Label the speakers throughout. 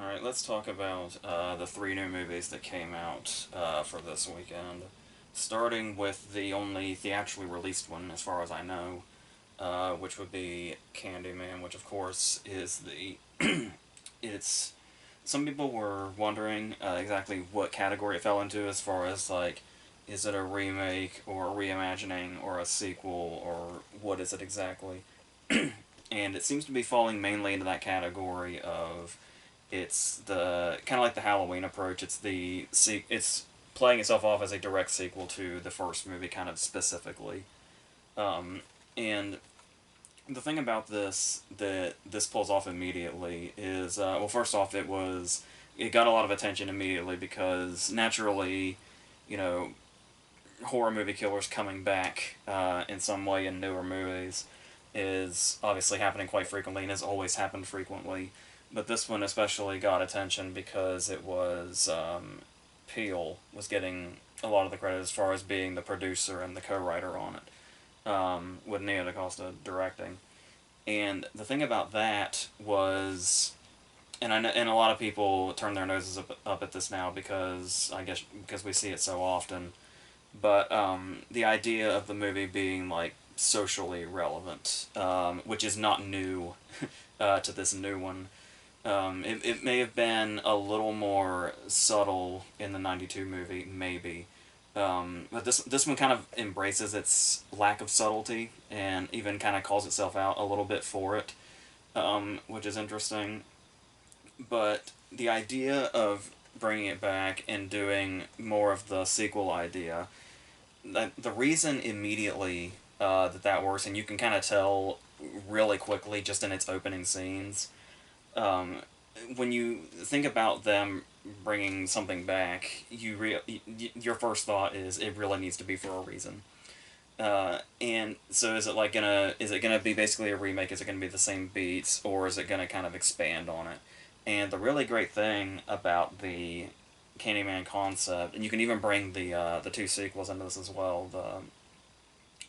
Speaker 1: Alright, let's talk about the three new movies that came out for this weekend. Starting with the only theatrically released one, as far as I know, which would be Candyman, which of course is the. it's. Some people were wondering exactly what category it fell into, as far as, like, is it a remake or a reimagining or a sequel or what is it exactly? And it seems to be falling mainly into that category of it's the kind of like the Halloween approach. It's playing itself off as a direct sequel to the first movie, kind of specifically. And the thing about this that this pulls off immediately is well, first off, it got a lot of attention immediately because naturally, you know, horror movie killers coming back in some way in newer movies is obviously happening quite frequently and has always happened frequently. But this one especially got attention because it was Peele was getting a lot of the credit as far as being the producer and the co-writer on it, with Nia DaCosta directing. And the thing about that was, and a lot of people turn their noses up at this now because I guess because we see it so often. But the idea of the movie being like socially relevant, which is not new to this new one. It may have been a little more subtle in the '92 movie, maybe. But this one kind of embraces its lack of subtlety and even kind of calls itself out a little bit for it, which is interesting. But the idea of bringing it back and doing more of the sequel idea, the reason immediately that works, and you can kind of tell really quickly just in its opening scenes, um, when you think about them bringing something back, your first thought is it really needs to be for a reason. And so is it gonna be basically a remake? Is it gonna be the same beats, or is it gonna kind of expand on it? And the really great thing about the Candyman concept, and you can even bring the two sequels into this as well, the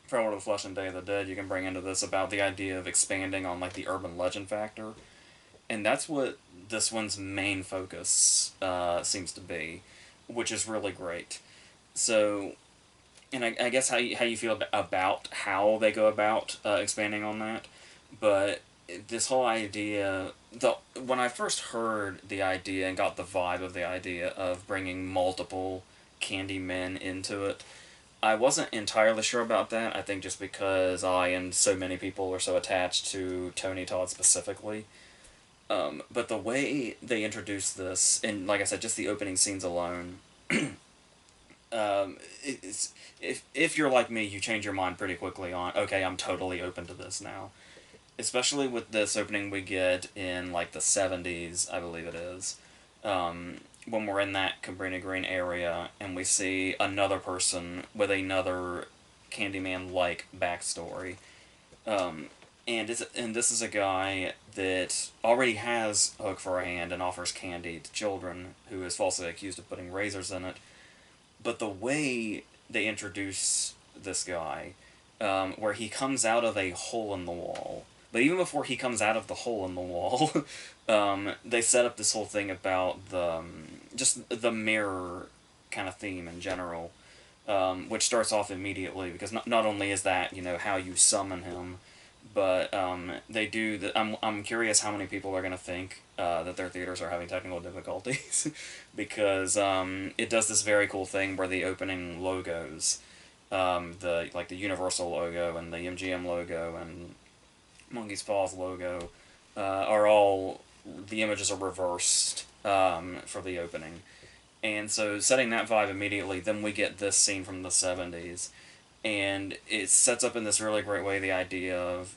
Speaker 1: Farewell to the Flesh and Day of the Dead, you can bring into this about the idea of expanding on like the urban legend factor, and that's what this one's main focus seems to be, which is really great. So, and I guess how you feel about how they go about expanding on that, but this whole idea, the when I first heard the idea and got the vibe of the idea of bringing multiple Candymen into it, I wasn't entirely sure about that. I think just because I and so many people are so attached to Tony Todd specifically. But the way they introduced this, and like I said, just the opening scenes alone, it's, if you're like me, you change your mind pretty quickly on, okay, I'm totally open to this now. Especially with this opening we get in like the 70s, I believe it is, when we're in that Cabrini Green area and we see another person with another Candyman-like backstory. Um, and this is a guy that already has a hook for a hand and offers candy to children who is falsely accused of putting razors in it. But the way they introduce this guy, where he comes out of a hole in the wall, but even before he comes out of the hole in the wall, they set up this whole thing about just the mirror kind of theme in general, which starts off immediately because not only is that how you summon him, but they do that. I'm curious how many people are going to think that their theaters are having technical difficulties because it does this very cool thing where the opening logos, the Universal logo and the MGM logo and Monkey's Paws logo, are all the images are reversed for the opening, and so setting that vibe immediately. Then we get this scene from the '70s, and it sets up in this really great way the idea of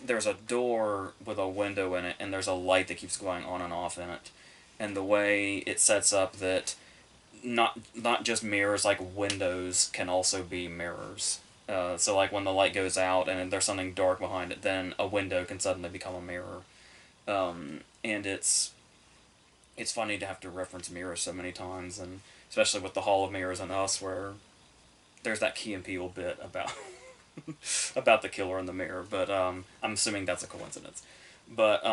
Speaker 1: there's a door with a window in it, and there's a light that keeps going on and off in it, and the way it sets up that not just mirrors, like windows can also be mirrors. So like when the light goes out and there's something dark behind it, then a window can suddenly become a mirror. And it's funny to have to reference mirrors so many times, and especially with the Hall of Mirrors and Us, where there's that Key and Peele bit about about the killer in the mirror. But I'm assuming that's a coincidence. But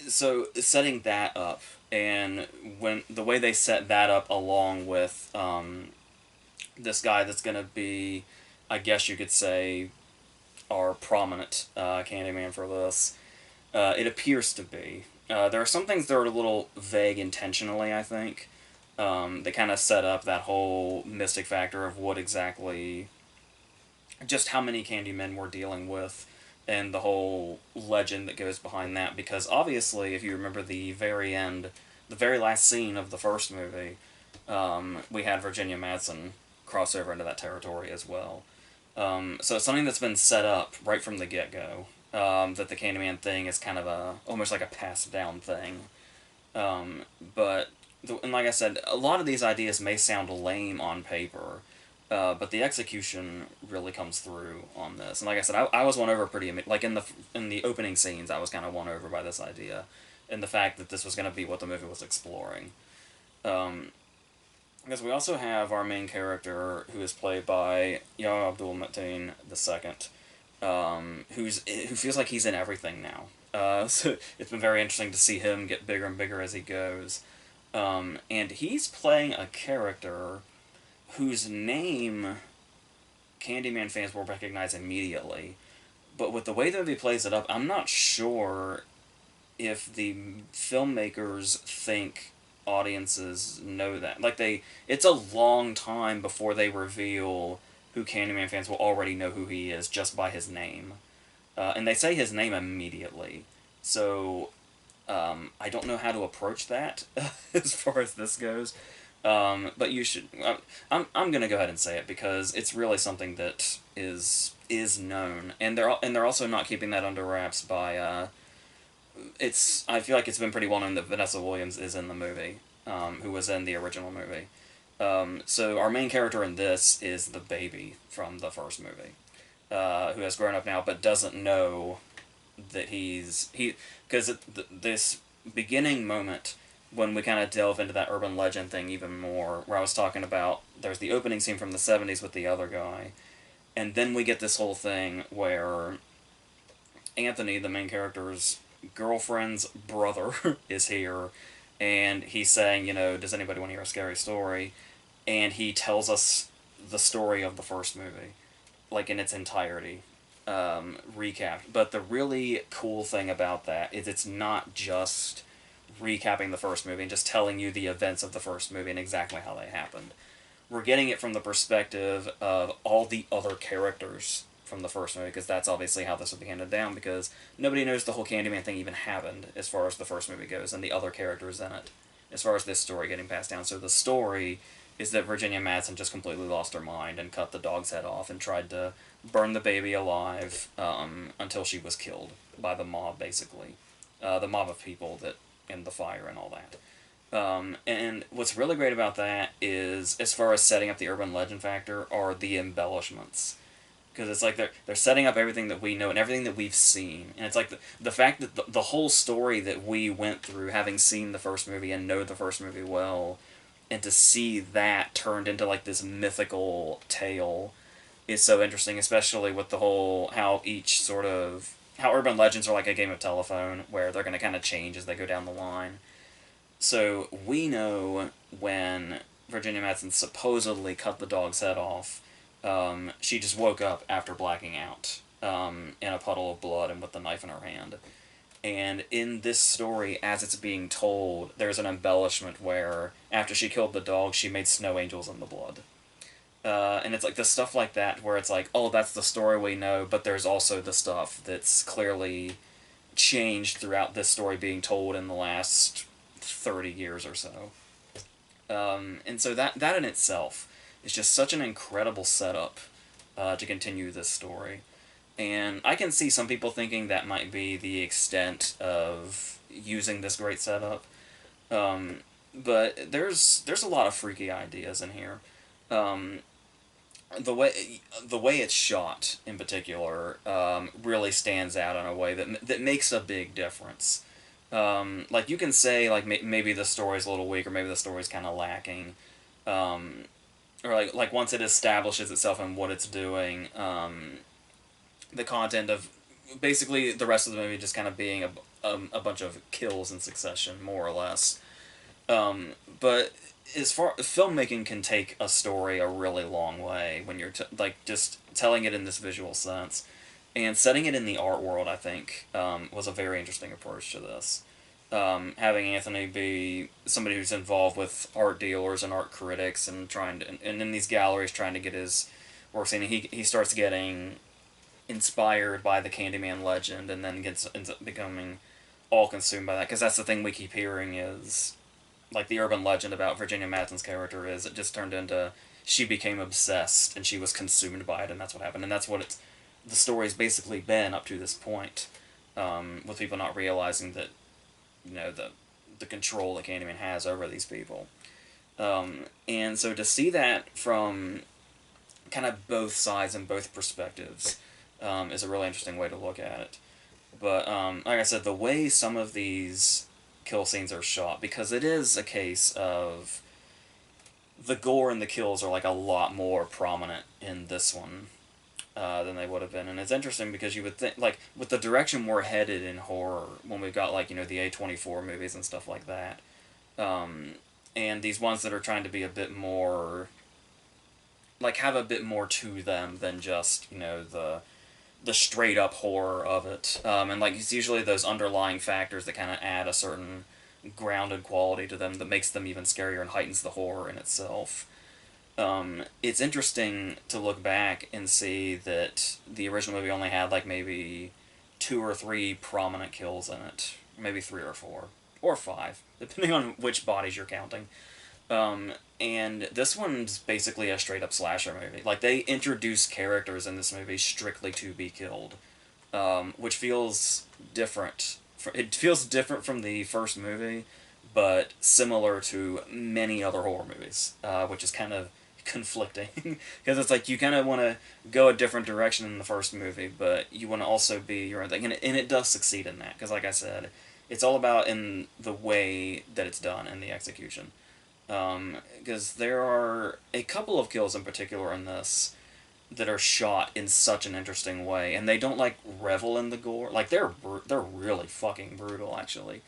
Speaker 1: so setting that up, and when the way they set that up along with this guy that's going to be, I guess you could say, our prominent Candyman for this, it appears to be. There are some things that are a little vague intentionally, I think. They kind of set up that whole mystic factor of what exactly, just how many Candymen we're dealing with, and the whole legend that goes behind that. Because obviously, if you remember the very end, the very last scene of the first movie, we had Virginia Madsen cross over into that territory as well. So it's something that's been set up right from the get go. That the Candyman thing is kind of a almost like a passed down thing. But and like I said, a lot of these ideas may sound lame on paper, but the execution really comes through on this. And like I said, I was won over pretty like in the opening scenes, I was kind of won over by this idea, and the fact that this was going to be what the movie was exploring. Because we also have our main character who is played by Yahya Abdul Mateen II, who feels like he's in everything now. So it's been very interesting to see him get bigger and bigger as he goes. And he's playing a character whose name Candyman fans will recognize immediately. But with the way the movie plays it up, I'm not sure if the filmmakers think audiences know that. It's a long time before they reveal who Candyman fans will already know who he is just by his name. And they say his name immediately. So, I don't know how to approach that as far as this goes. But you should. I'm gonna go ahead and say it because it's really something that is known, and they're also not keeping that under wraps by. I feel like it's been pretty well known that Vanessa Williams is in the movie, who was in the original movie. So our main character in this is the baby from the first movie, who has grown up now but doesn't know that because this beginning moment when we kind of delve into that urban legend thing even more, where I was talking about there's the opening scene from the 70s with the other guy, and then we get this whole thing where Anthony, the main character's girlfriend's brother, is here, and he's saying, does anybody want to hear a scary story? And he tells us the story of the first movie, like in its entirety, recapped. But the really cool thing about that is it's not just recapping the first movie and just telling you the events of the first movie and exactly how they happened. We're getting it from the perspective of all the other characters from the first movie, because that's obviously how this would be handed down, because nobody knows the whole Candyman thing even happened as far as the first movie goes, and the other characters in it, as far as this story getting passed down. So the story is that Virginia Madsen just completely lost her mind and cut the dog's head off and tried to burn the baby alive until she was killed by the mob, basically. The mob of people that in the fire and all that. And what's really great about that is, as far as setting up the urban legend factor, are the embellishments. Because it's like they're setting up everything that we know and everything that we've seen. And it's like the fact that the whole story that we went through, having seen the first movie and know the first movie well, and to see that turned into like this mythical tale is so interesting, especially with the whole how urban legends are like a game of telephone where they're going to kind of change as they go down the line. So we know when Virginia Madsen supposedly cut the dog's head off, she just woke up after blacking out in a puddle of blood and with the knife in her hand. And in this story, as it's being told, there's an embellishment where after she killed the dog, she made snow angels in the blood. And it's like the stuff like that where it's like, oh, that's the story we know, but there's also the stuff that's clearly changed throughout this story being told in the last 30 years or so. And so that in itself is just such an incredible setup to continue this story. And I can see some people thinking that might be the extent of using this great setup. But there's a lot of freaky ideas in here. The way it's shot in particular really stands out in a way that makes a big difference. Like you can say like maybe the story's a little weak or maybe the story's kind of lacking, or like once it establishes itself and what it's doing, the content of basically the rest of the movie just kind of being a bunch of kills in succession, more or less. But as far filmmaking can take a story a really long way when you're like just telling it in this visual sense, and setting it in the art world. I think was a very interesting approach to this. Having Anthony be somebody who's involved with art dealers and art critics and trying to and in these galleries trying to get his work seen. He starts getting inspired by the Candyman legend and then ends up becoming all consumed by that, because that's the thing we keep hearing is like the urban legend about Virginia Madsen's character is it just turned into she became obsessed and she was consumed by it, and that's what happened, and that's what the story's basically been up to this point, with people not realizing that the control that Candyman has over these people, and so to see that from kind of both sides and both perspectives is a really interesting way to look at it. But like I said, the way some of these kill scenes are shot, because it is a case of the gore and the kills are like a lot more prominent in this one than they would have been, and it's interesting because you would think like with the direction we're headed in horror when we've got like the A24 movies and stuff like that, and these ones that are trying to be a bit more like have a bit more to them than just the straight up horror of it. And like it's usually those underlying factors that kind of add a certain grounded quality to them that makes them even scarier and heightens the horror in itself. It's interesting to look back and see that the original movie only had like maybe 2 or 3 prominent kills in it, maybe 3 or 4 or 5, depending on which bodies you're counting. And this one's basically a straight up slasher movie. Like, they introduce characters in this movie strictly to be killed, which feels different. It feels different from the first movie, but similar to many other horror movies, which is kind of conflicting. Because it's like you kind of want to go a different direction than the first movie, but you want to also be your own thing. And it does succeed in that, because like I said, it's all about in the way that it's done and the execution. Because there are a couple of kills in particular in this that are shot in such an interesting way, and they don't like revel in the gore. Like they're really fucking brutal, actually.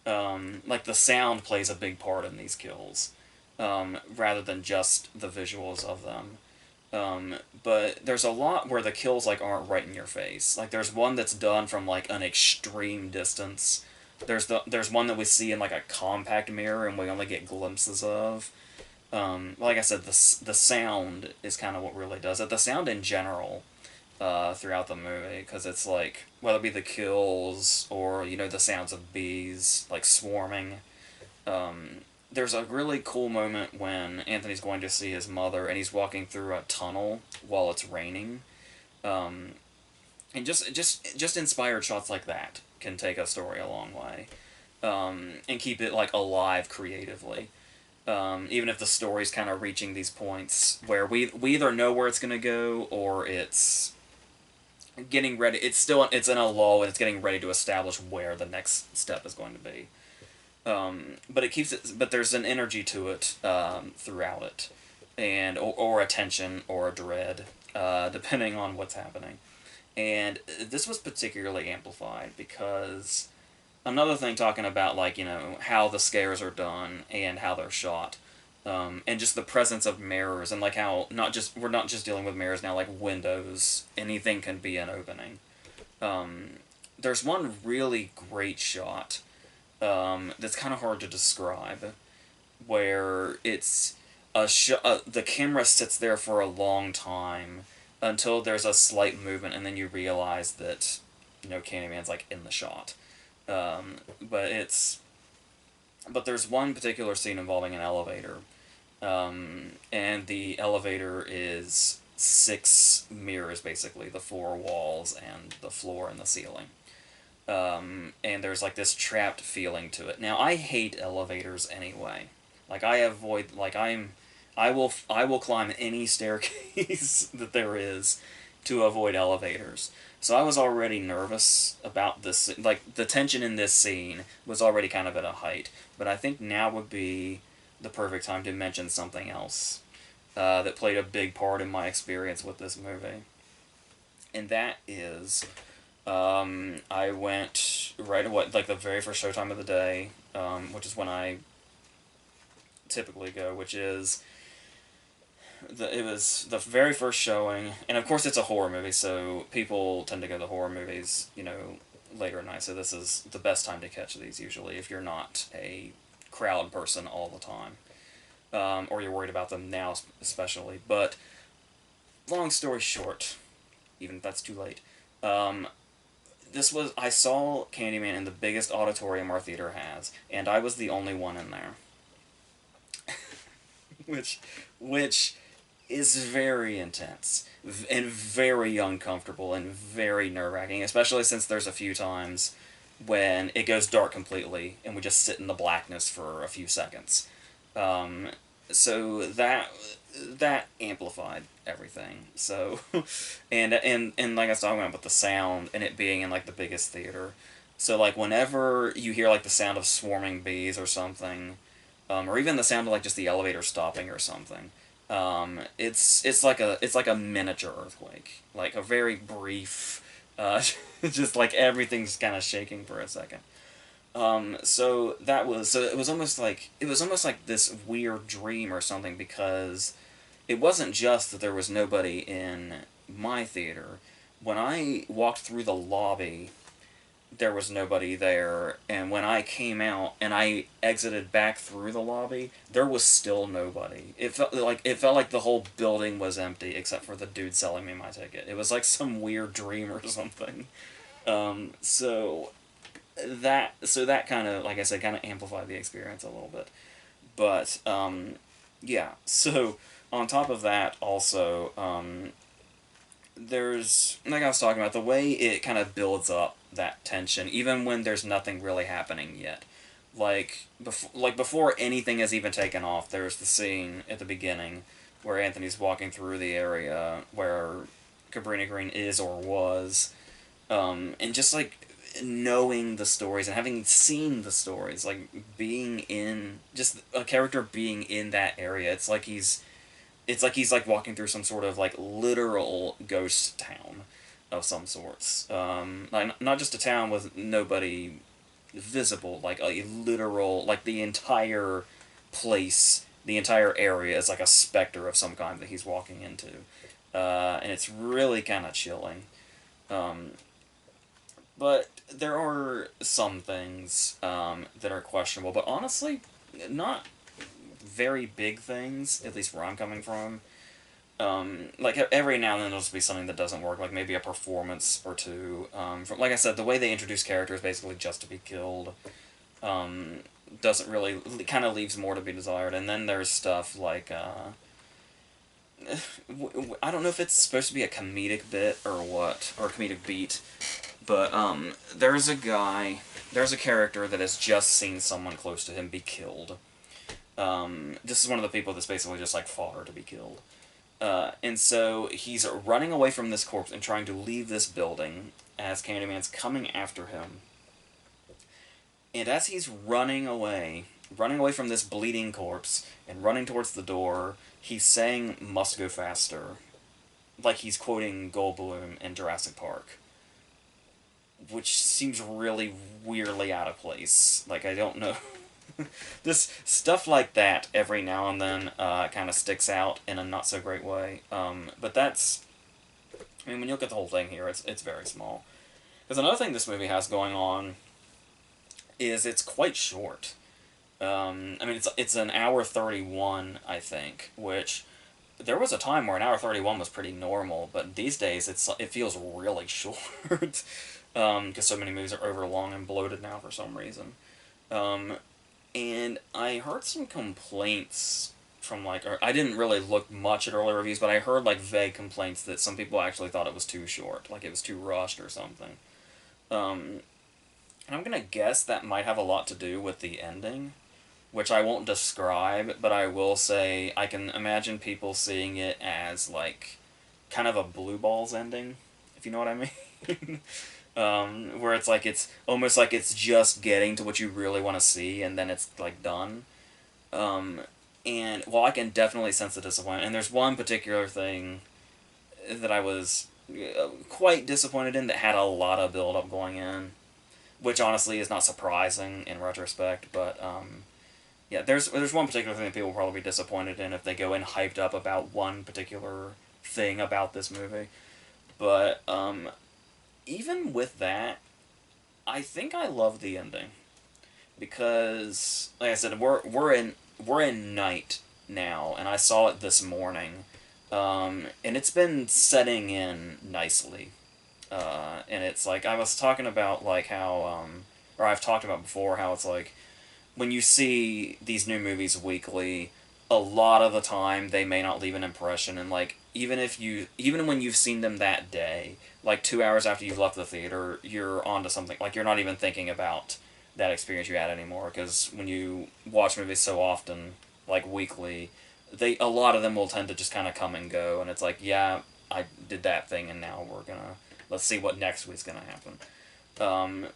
Speaker 1: Like the sound plays a big part in these kills, rather than just the visuals of them. But there's a lot where the kills like aren't right in your face. Like there's one that's done from like an extreme distance. There's one that we see in like a compact mirror and we only get glimpses of. Like I said, the sound is kind of what really does it. The sound in general, throughout the movie, because it's like whether it be the kills or the sounds of bees like swarming. There's a really cool moment when Anthony's going to see his mother and he's walking through a tunnel while it's raining. And just inspired shots like that can take a story a long way, and keep it like alive creatively. Even if the story's kind of reaching these points where we either know where it's gonna go or it's getting ready. It's in a lull and it's getting ready to establish where the next step is going to be. But it keeps it. But there's an energy to it throughout it, and or a tension or a dread, depending on what's happening. And this was particularly amplified because another thing talking about like how the scares are done and how they're shot, and just the presence of mirrors and like how we're not just dealing with mirrors now, like windows, anything can be an opening. There's one really great shot that's kind of hard to describe, where it's the camera sits there for a long time until there's a slight movement, and then you realize that Candyman's like in the shot. But there's one particular scene involving an elevator, and the elevator is 6 mirrors, basically the 4 walls and the floor and the ceiling. And there's like this trapped feeling to it. Now I hate elevators anyway. Like I will climb any staircase that there is to avoid elevators. So I was already nervous about this. Like, the tension in this scene was already kind of at a height. But I think now would be the perfect time to mention something else that played a big part in my experience with this movie. And that is, I went right away, like the very first showtime of the day, which is when I typically go, which is it was the very first showing, and of course it's a horror movie, so people tend to go to horror movies, later at night. So this is the best time to catch these usually if you're not a crowd person all the time, or you're worried about them now especially. But long story short, even if that's too late, I saw Candyman in the biggest auditorium our theater has, and I was the only one in there, which is very intense and very uncomfortable and very nerve-wracking, especially since there's a few times when it goes dark completely and we just sit in the blackness for a few seconds. Um, so that amplified everything. So, and like I was talking about with the sound and it being in like the biggest theater. So like whenever you hear like the sound of swarming bees or something, or even the sound of like just the elevator stopping or something, it's like a miniature earthquake, like a very brief, just like everything's kind of shaking for a second. So it was almost like this weird dream or something, because it wasn't just that there was nobody in my theater. When I walked through the lobby, there was nobody there, and when I came out and I exited back through the lobby, there was still nobody. It felt like the whole building was empty except for the dude selling me my ticket. It was like some weird dream or something. So that kind of, like I said, kind of amplified the experience a little bit. But yeah. So on top of that, also, there's, like I was talking about, the way it kind of builds up that tension, even when there's nothing really happening yet. Before anything has even taken off, there's the scene at the beginning where Anthony's walking through the area where Cabrini Green is or was, and just like knowing the stories and having seen the stories, like being in just a character being in that area, it's like he's like walking through some sort of like literal ghost town of some sorts. Like not just a town with nobody visible, like a literal, like the entire place, the entire area is like a specter of some kind that he's walking into, and it's really kind of chilling. Um, but there are some things that are questionable, but honestly, not very big things, at least where I'm coming from. Like every now and then there'll just be something that doesn't work, like maybe a performance or two. Like I said, the way they introduce characters basically just to be killed, um, doesn't really, kind of leaves more to be desired. And then there's stuff like I don't know if it's supposed to be a comedic bit or what, or a comedic beat, but there's a character that has just seen someone close to him be killed. This is one of the people that's basically just like fodder to be killed. And so he's running away from this corpse and trying to leave this building as Candyman's coming after him. And as he's running away from this bleeding corpse and running towards the door, he's saying "must go faster," like he's quoting Goldblum in Jurassic Park, which seems really weirdly out of place. Like, I don't know. This stuff like that every now and then kind of sticks out in a not so great way. But that's, I mean, when you look at the whole thing here, it's very small. Because another thing this movie has going on is it's quite short. I mean, it's an hour 31, I think, which there was a time where an hour 31 was pretty normal, but these days it feels really short. Because so many movies are overlong and bloated now for some reason. Um, and I heard some complaints from or I didn't really look much at early reviews, but I heard like vague complaints that some people actually thought it was too short, like it was too rushed or something. Um, and I'm gonna guess that might have a lot to do with the ending, which I won't describe, but I will say I can imagine people seeing it as like kind of a blue balls ending, if you know what I mean. Where it's almost like it's just getting to what you really want to see, and then it's like done. Um, and while I can definitely sense the disappointment, and there's one particular thing that I was quite disappointed in that had a lot of build up going in, which honestly is not surprising in retrospect, but yeah, there's one particular thing that people will probably be disappointed in if they go in hyped up about one particular thing about this movie. But even with that, I think I love the ending because, like I said, we're in night now, and I saw it this morning, and it's been setting in nicely. And it's like I was talking about like how, or I've talked about before how it's like when you see these new movies weekly, a lot of the time they may not leave an impression, and like even when you've seen them that day, like 2 hours after you've left the theater, you're onto something. Like you're not even thinking about that experience you had anymore because when you watch movies so often, like weekly, a lot of them will tend to just kind of come and go, and it's like yeah, I did that thing, and now let's see what next week's gonna happen. Um,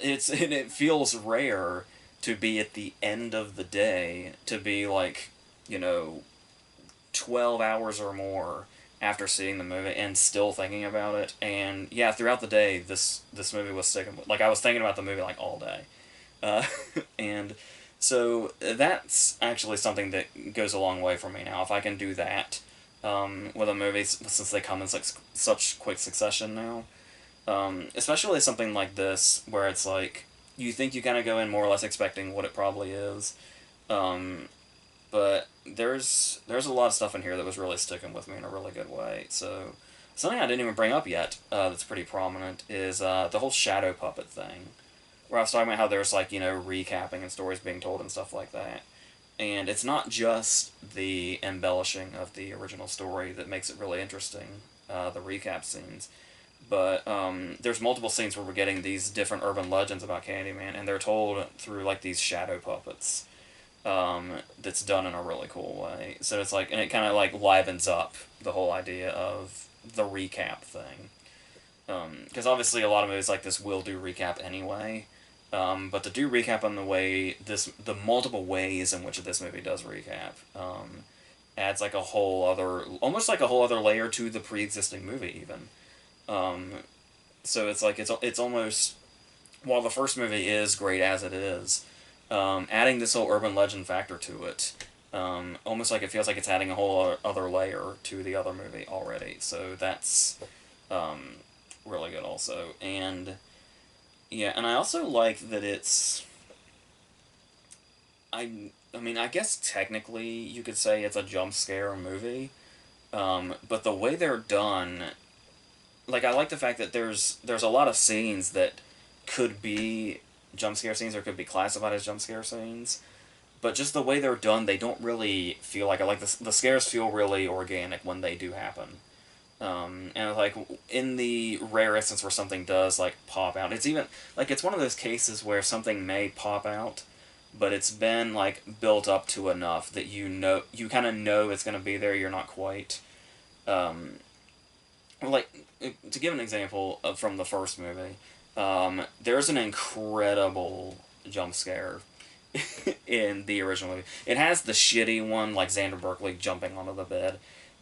Speaker 1: and it feels rare to be at the end of the day to be like, you know, 12 hours or more after seeing the movie and still thinking about it. And yeah, throughout the day, this movie was sticking with, like I was thinking about the movie like all day. Uh, and so that's actually something that goes a long way for me now. If I can do that with a movie, since they come in such quick succession now, especially something like this where it's like you think you kind of go in more or less expecting what it probably is, um, but there's a lot of stuff in here that was really sticking with me in a really good way. So something I didn't even bring up yet that's pretty prominent is the whole shadow puppet thing, where I was talking about how there's like recapping and stories being told and stuff like that. And it's not just the embellishing of the original story that makes it really interesting, the recap scenes, but there's multiple scenes where we're getting these different urban legends about Candyman, and they're told through like these shadow puppets. That's done in a really cool way. So it's like, and it kind of like livens up the whole idea of the recap thing. Because obviously a lot of movies like this will do recap anyway. But to do recap on the multiple ways in which this movie does recap, adds like almost like a whole other layer to the pre-existing movie even. Um, so it's like it's almost, while the first movie is great as it is, adding this whole urban legend factor to it, almost like it feels like it's adding a whole other layer to the other movie already. So that's um, really good also, and yeah, and I also like that I mean, I guess technically you could say it's a jump scare movie, but the way they're done, like I like the fact that there's a lot of scenes that could be jump scare scenes or could be classified as jump scare scenes, but just the way they're done, they don't really feel like it. Like the scares feel really organic when they do happen. And like in the rare instance where something does like pop out, it's even like it's one of those cases where something may pop out, but it's been like built up to enough that you kind of know it's gonna be there. You're not quite. Um, like to give an example from the first movie, there's an incredible jump scare in the original movie. It has the shitty one like Xander Berkeley jumping onto the bed,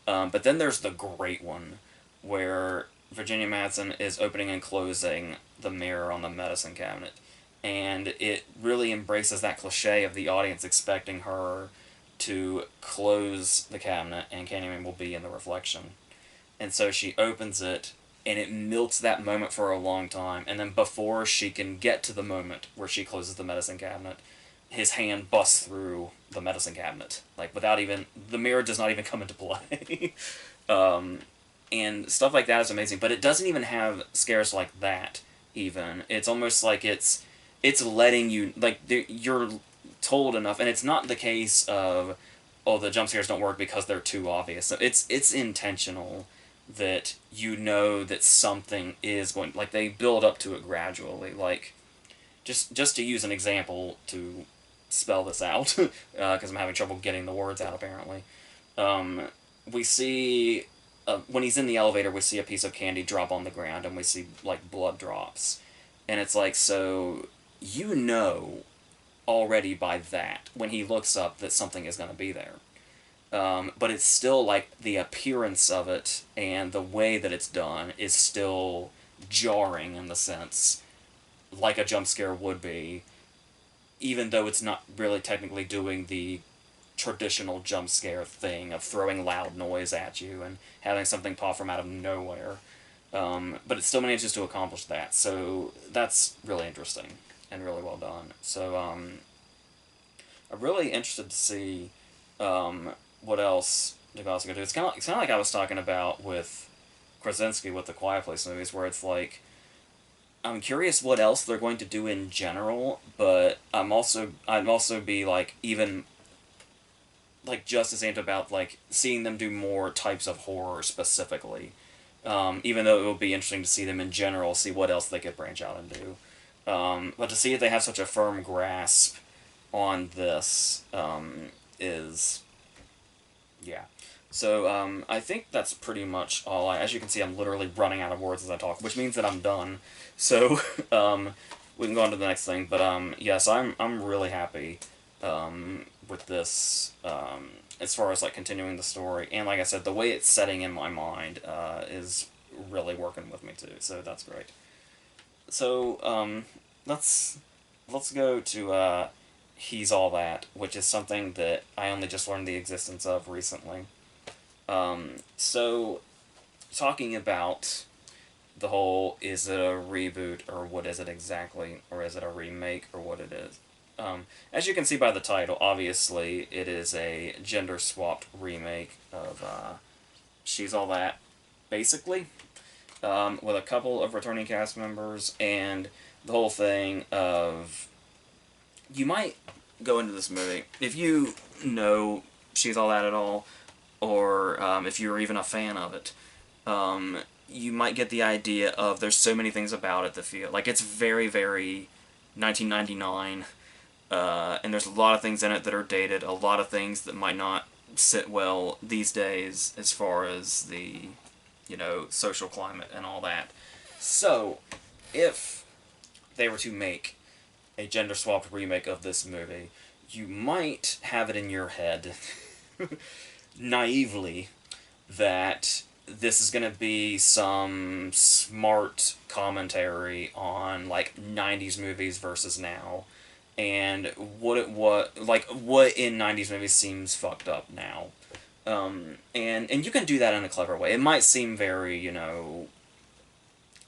Speaker 1: but then there's the great one where Virginia Madsen is opening and closing the mirror on the medicine cabinet, and it really embraces that cliche of the audience expecting her to close the cabinet and Candyman will be in the reflection. And so she opens it, and it milks that moment for a long time. And then before she can get to the moment where she closes the medicine cabinet, his hand busts through the medicine cabinet. Like, without even... The mirror does not even come into play. um, and stuff like that is amazing. But it doesn't even have scares like that, even. It's almost like it's letting you... Like, you're told enough. And it's not the case of, oh, the jump scares don't work because they're too obvious. So it's intentional that you know that something is going, like they build up to it gradually. Like just to use an example to spell this out, because I'm having trouble getting the words out apparently. Um, we see when he's in the elevator, we see a piece of candy drop on the ground, and we see like blood drops, and it's like, so you know already by that when he looks up that something is going to be there. But it's still like the appearance of it and the way that it's done is still jarring in the sense like a jump scare would be, even though it's not really technically doing the traditional jump scare thing of throwing loud noise at you and having something pop from out of nowhere. But it still manages to accomplish that, so that's really interesting and really well done. So I'm really interested to see what else Degas can do. It's kind of like I was talking about with Krasinski with the Quiet Place movies, where it's like I'm curious what else they're going to do in general, but I'd also be like even like just as amped about like seeing them do more types of horror specifically. Even though it would be interesting to see them in general, see what else they could branch out and do. But to see if they have such a firm grasp on this is, yeah. So I think that's pretty much all. As you can see, I'm literally running out of words as I talk, which means that I'm done. So we can go on to the next thing. But yes, I'm really happy with this as far as like continuing the story, and like I said, the way it's setting in my mind is really working with me too. So that's great. So let's go to He's All That, which is something that I only just learned the existence of recently. So talking about the whole, is it a reboot or what is it exactly, or is it a remake or what it is? As you can see by the title, obviously it is a gender-swapped remake of She's All That, basically, with a couple of returning cast members, and the whole thing of, you might go into this movie, if you know She's All That at all, or if you're even a fan of it, you might get the idea of there's so many things about it that feel like it's very, very 1999, and there's a lot of things in it that are dated, a lot of things that might not sit well these days as far as the, you know, social climate and all that. So, if they were to make a gender-swapped remake of this movie, you might have it in your head, naively, that this is going to be some smart commentary on, like, 90s movies versus now, and what in 90s movies seems fucked up now. And you can do that in a clever way. It might seem very, you know,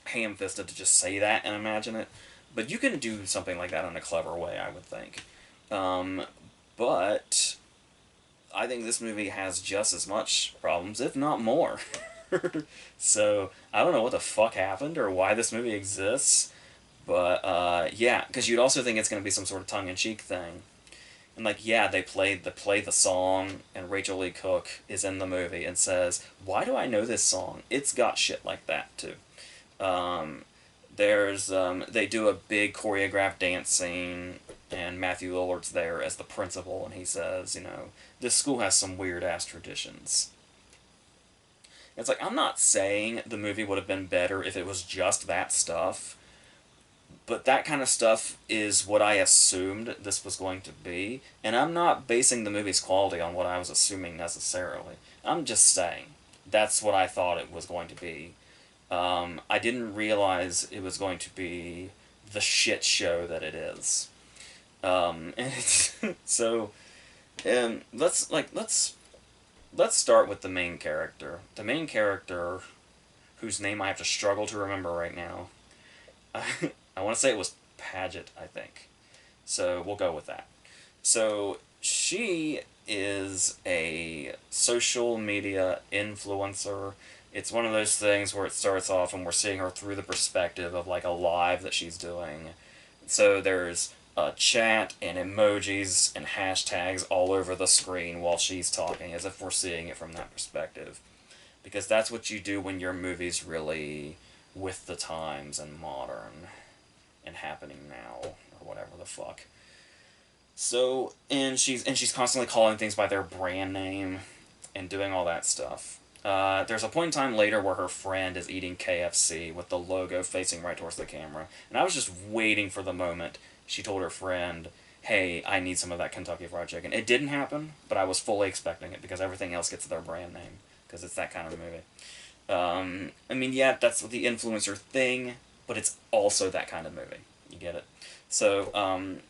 Speaker 1: ham-fisted to just say that and imagine it, but you can do something like that in a clever way, I would think. But I think this movie has just as much problems, if not more. So, I don't know what the fuck happened or why this movie exists, but, yeah, because you'd also think it's going to be some sort of tongue-in-cheek thing. And, like, yeah, they play the song, and Rachel Lee Cook is in the movie and says, "Why do I know this song? It's got shit like that, too." They do a big choreographed dance scene, and Matthew Lillard's there as the principal, and he says, you know, this school has some weird-ass traditions. It's like, I'm not saying the movie would have been better if it was just that stuff, but that kind of stuff is what I assumed this was going to be, and I'm not basing the movie's quality on what I was assuming necessarily. I'm just saying, that's what I thought it was going to be. I didn't realize it was going to be the shit show that it is. And it's, so, let's start with the main character. The main character, whose name I have to struggle to remember right now. I want to say it was Paget, I think. So we'll go with that. So she is a social media influencer. It's one of those things where it starts off and we're seeing her through the perspective of like a live that she's doing. So there's a chat and emojis and hashtags all over the screen while she's talking, as if we're seeing it from that perspective. Because that's what you do when your movie's really with the times and modern and happening now, or whatever the fuck. So, and she's constantly calling things by their brand name and doing all that stuff. There's a point in time later where her friend is eating KFC with the logo facing right towards the camera, and I was just waiting for the moment she told her friend, "Hey, I need some of that Kentucky Fried Chicken." It didn't happen, but I was fully expecting it because everything else gets their brand name, because it's that kind of movie. I mean, yeah, that's the influencer thing, but it's also that kind of movie. You get it? So, and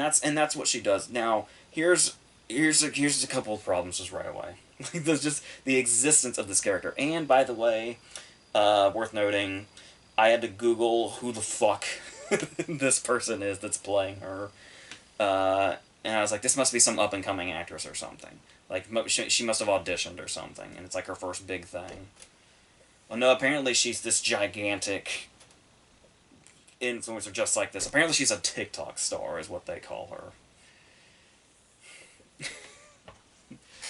Speaker 1: that's what she does. Now, here's a couple of problems just right away. There's just the existence of this character. And by the way, worth noting, I had to Google who the fuck this person is that's playing her. And I was like, this must be some up and coming actress or something. Like she must have auditioned or something, and it's like her first big thing. Well, no, apparently she's this gigantic influencer just like this. Apparently she's a TikTok star, is what they call her.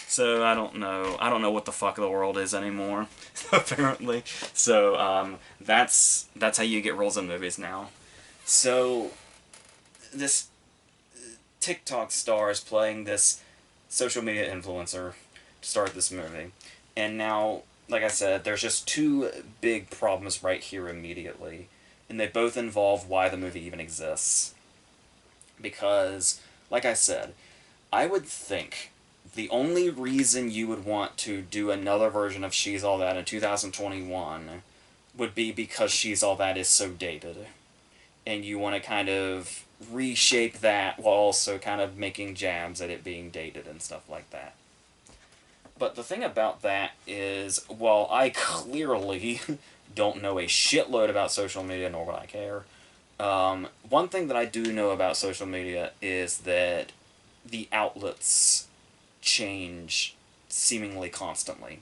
Speaker 1: So I don't know. I don't know what the fuck the world is anymore. Apparently, so that's how you get roles in movies now. So this TikTok star is playing this social media influencer to start this movie, and now, like I said, there's just two big problems right here immediately, and they both involve why the movie even exists. Because, like I said, I would think the only reason you would want to do another version of She's All That in 2021 would be because She's All That is so dated. And you want to kind of reshape that while also kind of making jabs at it being dated and stuff like that. But the thing about that is, while I clearly don't know a shitload about social media, nor would I care, one thing that I do know about social media is that the outlets change seemingly constantly.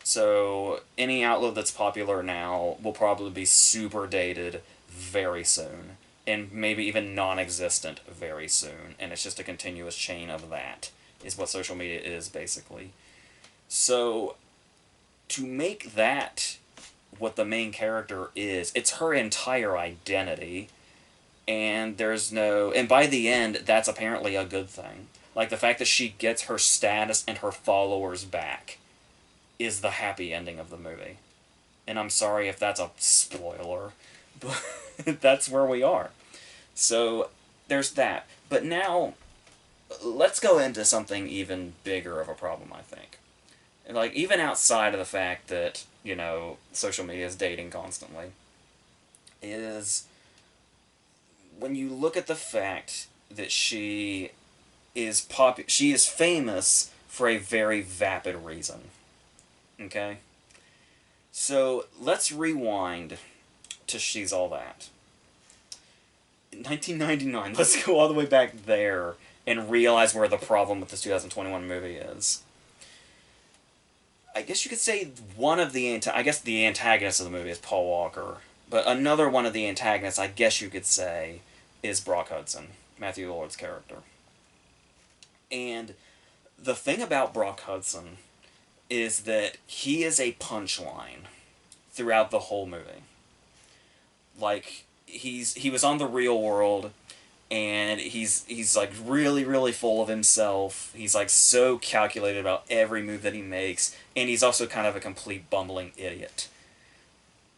Speaker 1: So any outlet that's popular now will probably be super dated very soon, and maybe even non-existent very soon, and it's just a continuous chain of that, is what social media is, basically. So, to make that what the main character is, it's her entire identity, and and by the end, that's apparently a good thing. Like, the fact that she gets her status and her followers back is the happy ending of the movie. And I'm sorry if that's a spoiler, but that's where we are. So, there's that. But now, let's go into something even bigger of a problem, I think. Like, even outside of the fact that, social media is dating constantly, is when you look at the fact that she is famous for a very vapid reason. Okay? So, let's rewind to She's All That. In 1999, let's go all the way back there and realize where the problem with this 2021 movie is. I guess you could say the antagonist of the movie is Paul Walker, but another one of the antagonists, I guess you could say, is Brock Hudson, Matthew Lord's character. And the thing about Brock Hudson is that he is a punchline throughout the whole movie. Like, he was on The Real World, and he's like really, really full of himself. He's like so calculated about every move that he makes, and he's also kind of a complete bumbling idiot.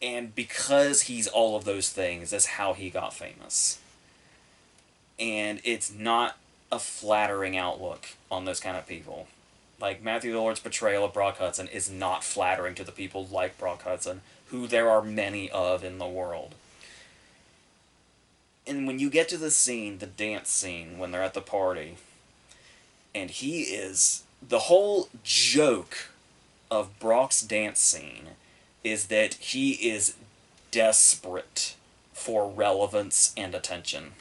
Speaker 1: And because he's all of those things, that's how he got famous. And it's not a flattering outlook on those kind of people. Like, Matthew Lord's portrayal of Brock Hudson is not flattering to the people like Brock Hudson, who there are many of in the world. And when you get to the scene, the dance scene, when they're at the party, and the whole joke of Brock's dance scene is that he is desperate for relevance and attention.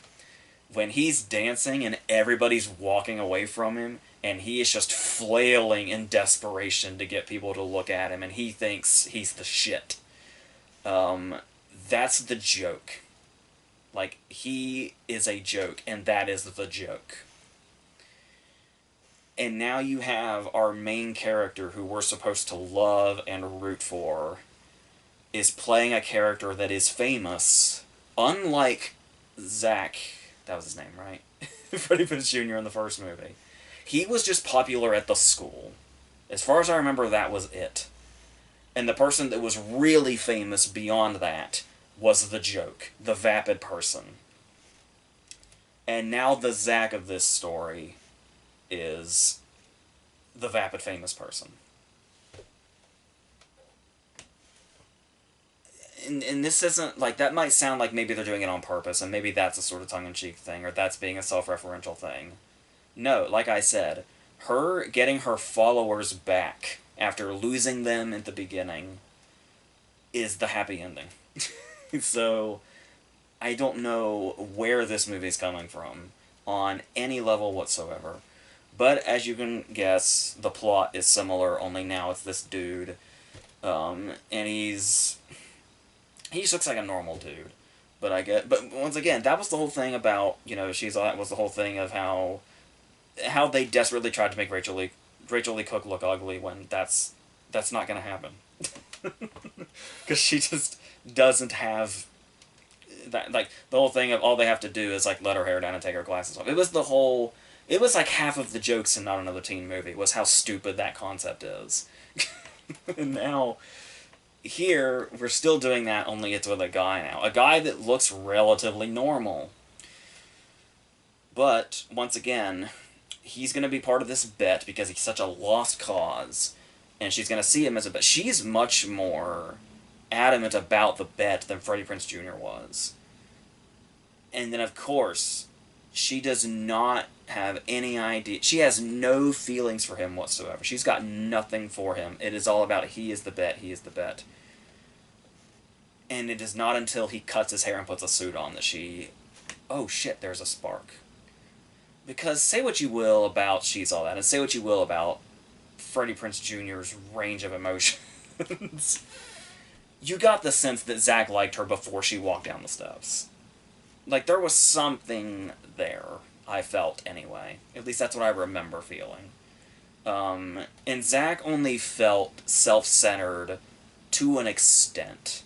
Speaker 1: When he's dancing and everybody's walking away from him, and he is just flailing in desperation to get people to look at him, and he thinks he's the shit. That's the joke. Like, he is a joke, and that is the joke. And now you have our main character, who we're supposed to love and root for, is playing a character that is famous, unlike Zach, that was his name, right? Freddie Prinze Jr. in the first movie. He was just popular at the school. As far as I remember, that was it. And the person that was really famous beyond that was the joke, the vapid person. And now the Zach of this story is the vapid famous person. and this isn't, like, that might sound like maybe they're doing it on purpose, and maybe that's a sort of tongue-in-cheek thing, or that's being a self-referential thing. No, like I said, her getting her followers back after losing them at the beginning is the happy ending. So, I don't know where this movie's coming from on any level whatsoever. But as you can guess, the plot is similar, only now it's this dude. And he just looks like a normal dude. But once again, that was the whole thing about, that was the whole thing of how they desperately tried to make Rachel Lee Cook look ugly when that's not gonna happen. Because she just doesn't have that, like, the whole thing of all they have to do is, like, let her hair down and take her glasses off. It was like half of the jokes in Not Another Teen Movie was how stupid that concept is. And now, here, we're still doing that, only it's with a guy now. A guy that looks relatively normal. But, once again, he's going to be part of this bet because he's such a lost cause. And she's going to see him as a bet. She's much more adamant about the bet than Freddie Prinze Jr. was. And then, of course, she does not have any idea. She has no feelings for him whatsoever. She's got nothing for him. It is all about he is the bet, he is the bet. And it is not until he cuts his hair and puts a suit on that she... Oh shit, there's a spark. Because say what you will about She's All That, and say what you will about Freddie Prinze Jr.'s range of emotions, you got the sense that Zach liked her before she walked down the steps. Like, there was something there, I felt, anyway. At least that's what I remember feeling. And Zach only felt self-centered to an extent.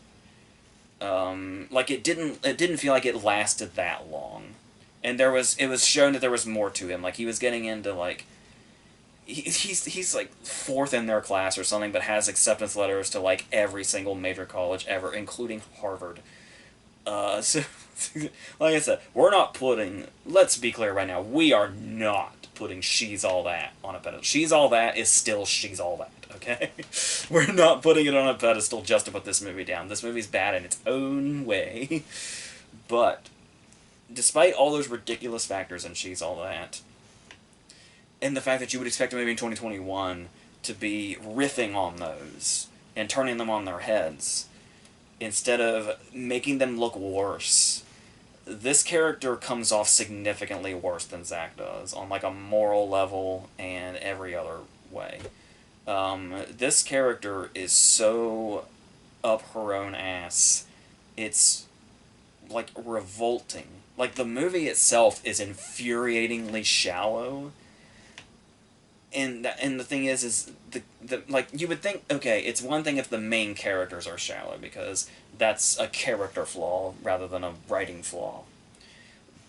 Speaker 1: Like, it didn't feel like it lasted that long. And it was shown that there was more to him. Like, he was getting into, like... He's like, fourth in their class or something, but has acceptance letters to, like, every single major college ever, including Harvard. So... Like I said, let's be clear right now, we are not putting She's All That on a pedestal. She's All That is still She's All That, okay? We're not putting it on a pedestal just to put this movie down. This movie's bad in its own way. But, despite all those ridiculous factors in She's All That, and the fact that you would expect a movie in 2021 to be riffing on those, and turning them on their heads, instead of making them look worse, this character comes off significantly worse than Zach does, on, like, a moral level and every other way. This character is so up her own ass, it's, like, revolting. Like, the movie itself is infuriatingly shallow, and the thing is like, you would think, okay, it's one thing if the main characters are shallow, because that's a character flaw rather than a writing flaw.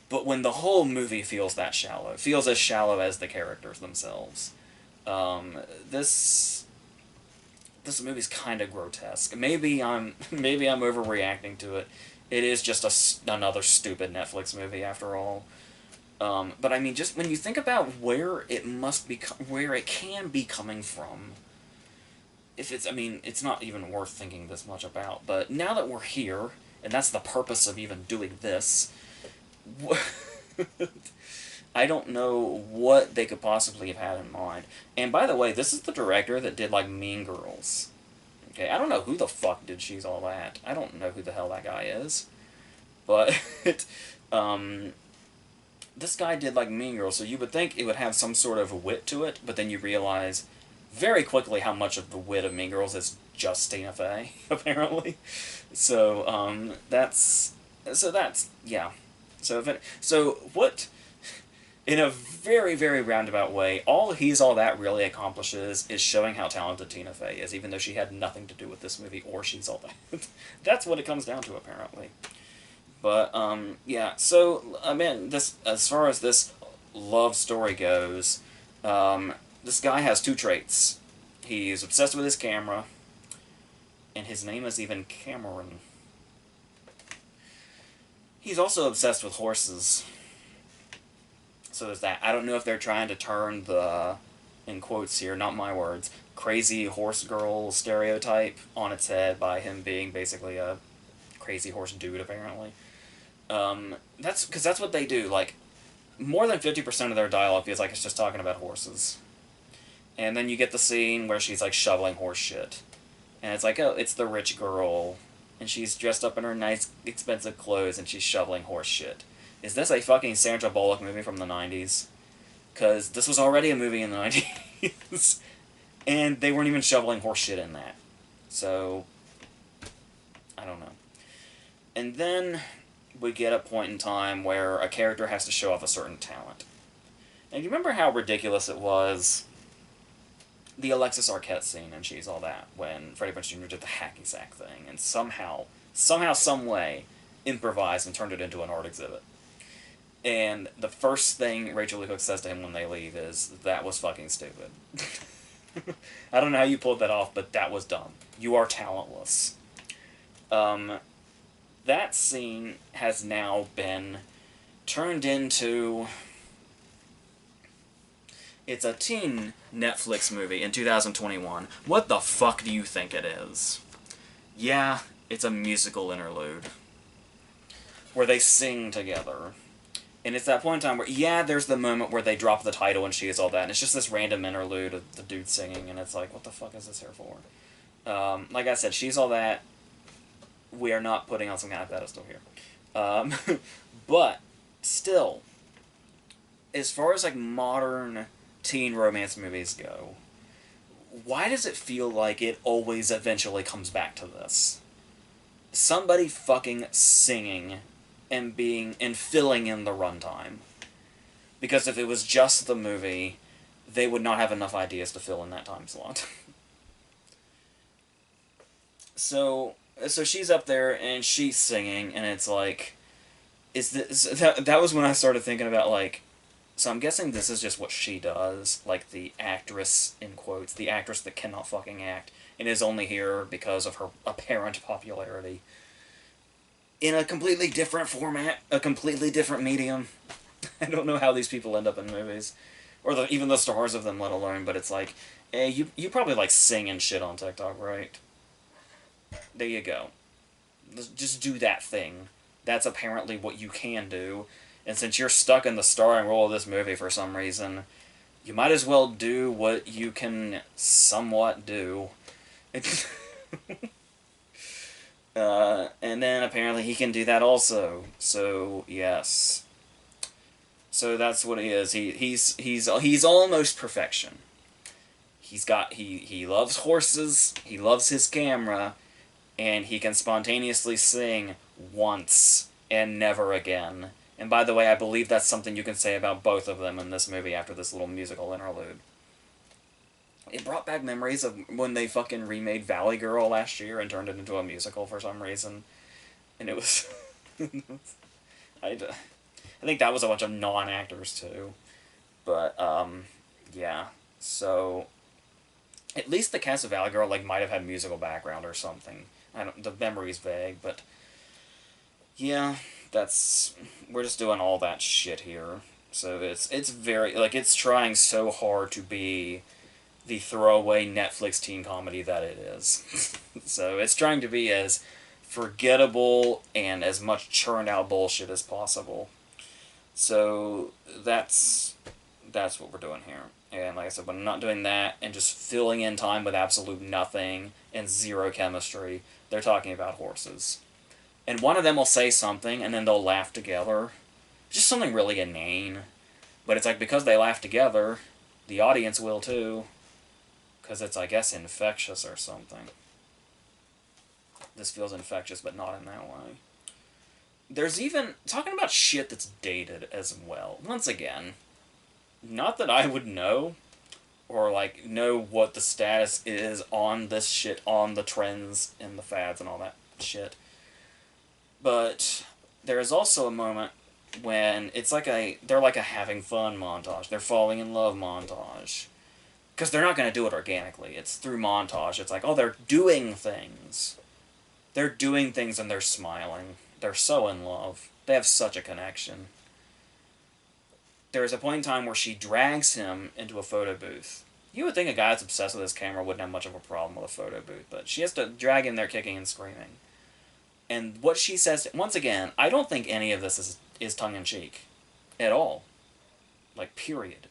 Speaker 1: But when the whole movie feels that shallow, feels as shallow as the characters themselves, this movie's kind of grotesque. Maybe I'm overreacting to it. It is just another stupid Netflix movie after all. But I mean, just when you think about where it can be coming from, it's not even worth thinking this much about. But now that we're here, and that's the purpose of even doing this, I don't know what they could possibly have had in mind. And by the way, this is the director that did, like, Mean Girls. Okay, I don't know who the fuck did She's All That. I don't know who the hell that guy is. But, this guy did, like, Mean Girls, so you would think it would have some sort of wit to it, but then you realize very quickly how much of the wit of Mean Girls is just Tina Fey, apparently. So, yeah. So what, in a very, very roundabout way, all That really accomplishes is showing how talented Tina Fey is, even though she had nothing to do with this movie or She's All That. That's what it comes down to, apparently. But, yeah, so, I mean, as far as this love story goes, this guy has two traits. He's obsessed with his camera, and his name is even Cameron. He's also obsessed with horses. So there's that. I don't know if they're trying to turn the, in quotes here, not my words, crazy horse girl stereotype on its head by him being basically a crazy horse dude, apparently. That's because that's what they do. Like, more than 50% of their dialogue feels like it's just talking about horses. And then you get the scene where she's, like, shoveling horse shit. And it's like, oh, it's the rich girl. And she's dressed up in her nice, expensive clothes, and she's shoveling horse shit. Is this a fucking Sandra Bullock movie from the 90s? Because this was already a movie in the 90s. And they weren't even shoveling horse shit in that. So, I don't know. And then we get a point in time where a character has to show off a certain talent. And you remember how ridiculous it was, the Alexis Arquette scene and She's All That, when Freddie Prinze Jr. did the hacky sack thing, and somehow, some way, improvised and turned it into an art exhibit. And the first thing Rachel Lee Cook says to him when they leave is, "That was fucking stupid." I don't know how you pulled that off, but that was dumb. You are talentless. That scene has now been turned into... It's a teen Netflix movie in 2021. What the fuck do you think it is? Yeah, it's a musical interlude. Where they sing together. And it's that point in time where, yeah, there's the moment where they drop the title and She Is All That, and it's just this random interlude of the dude singing, and it's like, what the fuck is this here for? Like I said, She's All That, we are not putting on some kind of pedestal here. But, still, as far as, like, modern teen romance movies go, why does it feel like it always eventually comes back to this? Somebody fucking singing and filling in the runtime. Because if it was just the movie, they would not have enough ideas to fill in that time slot. So she's up there and she's singing, and it's like, that was when I started thinking about, like, so I'm guessing this is just what she does, like the actress, in quotes, the actress that cannot fucking act, and is only here because of her apparent popularity. In a completely different format, a completely different medium. I don't know how these people end up in movies. Or even the stars of them, let alone, but it's like, hey, you probably like sing and shit on TikTok, right? There you go. Just do that thing. That's apparently what you can do. And since you're stuck in the starring role of this movie for some reason, you might as well do what you can somewhat do. And then apparently he can do that also. So, yes. So that's what he is. He's almost perfection. He loves horses, he loves his camera, and he can spontaneously sing once and never again. And by the way, I believe that's something you can say about both of them in this movie after this little musical interlude. It brought back memories of when they fucking remade Valley Girl last year and turned it into a musical for some reason. And it was... I think that was a bunch of non-actors, too. But, yeah. So, at least the cast of Valley Girl, like, might have had musical background or something. The memory's vague, but... Yeah, we're just doing all that shit here. So it's very, like, it's trying so hard to be the throwaway Netflix teen comedy that it is. So it's trying to be as forgettable and as much churned out bullshit as possible. So that's what we're doing here. And like I said, when I'm not doing that and just filling in time with absolute nothing and zero chemistry, they're talking about horses. And one of them will say something, and then they'll laugh together. Just something really inane. But it's like, because they laugh together, the audience will too. Because it's, I guess, infectious or something. This feels infectious, but not in that way. There's even... talking about shit that's dated as well. Once again, not that I would know, or, like, know what the status is on this shit, on the trends and the fads and all that shit. But there is also a moment when it's like they're like a having fun montage. They're falling in love montage. Because they're not going to do it organically. It's through montage. It's like, oh, they're doing things. They're doing things and they're smiling. They're so in love. They have such a connection. There's a point in time where she drags him into a photo booth. You would think a guy that's obsessed with his camera wouldn't have much of a problem with a photo booth, but she has to drag him there kicking and screaming. And what she says, once again, I don't think any of this is tongue-in-cheek at all. Like, period.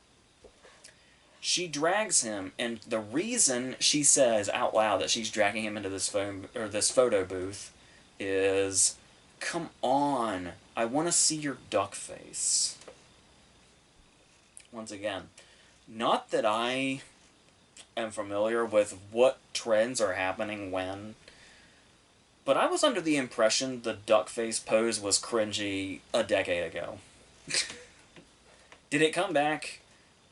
Speaker 1: She drags him, and the reason she says out loud that she's dragging him into this photo booth is, come on, I want to see your duck face. Once again, not that I am familiar with what trends are happening when, but I was under the impression the duck face pose was cringy a decade ago. Did it come back?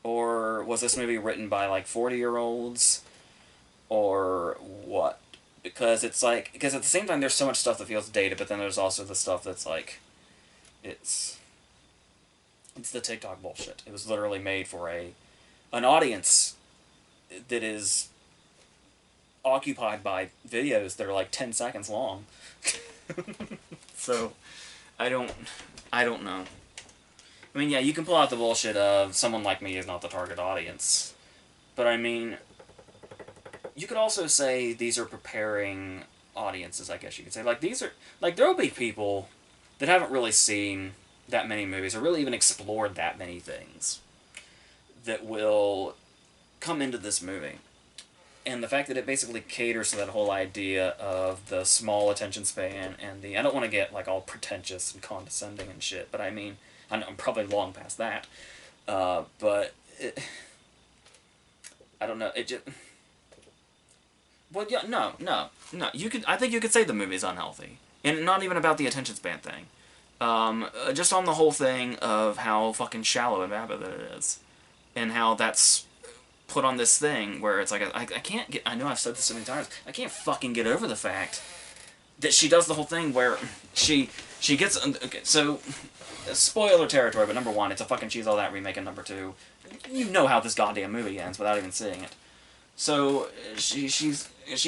Speaker 1: Or was this movie written by, like, 40-year-olds? Or what? Because it's like... Because at the same time, there's so much stuff that feels dated, but then there's also the stuff that's, like... It's the TikTok bullshit. It was literally made for an audience that is occupied by videos that are, like, 10 seconds long. So, I don't know. I mean, yeah, you can pull out the bullshit of someone like me is not the target audience. But, I mean, you could also say these are preparing audiences, I guess you could say. Like, these are... Like, there'll be people that haven't really seen that many movies or really even explored that many things that will come into this movie. And the fact that it basically caters to that whole idea of the small attention span and the... I don't want to get, like, all pretentious and condescending and shit, but I mean... I'm probably long past that, but I don't know. It just well, yeah, no. I think you could say the movie's unhealthy, and not even about the attention span thing. Just on the whole thing of how fucking shallow and vapid it is, and how that's put on this thing where it's like I can't get. I know I've said this so many times. I can't fucking get over the fact that she does the whole thing where she gets... Okay, so... Spoiler territory, but number one, it's a fucking She's All That remake, and number two, you know how this goddamn movie ends without even seeing it. So, she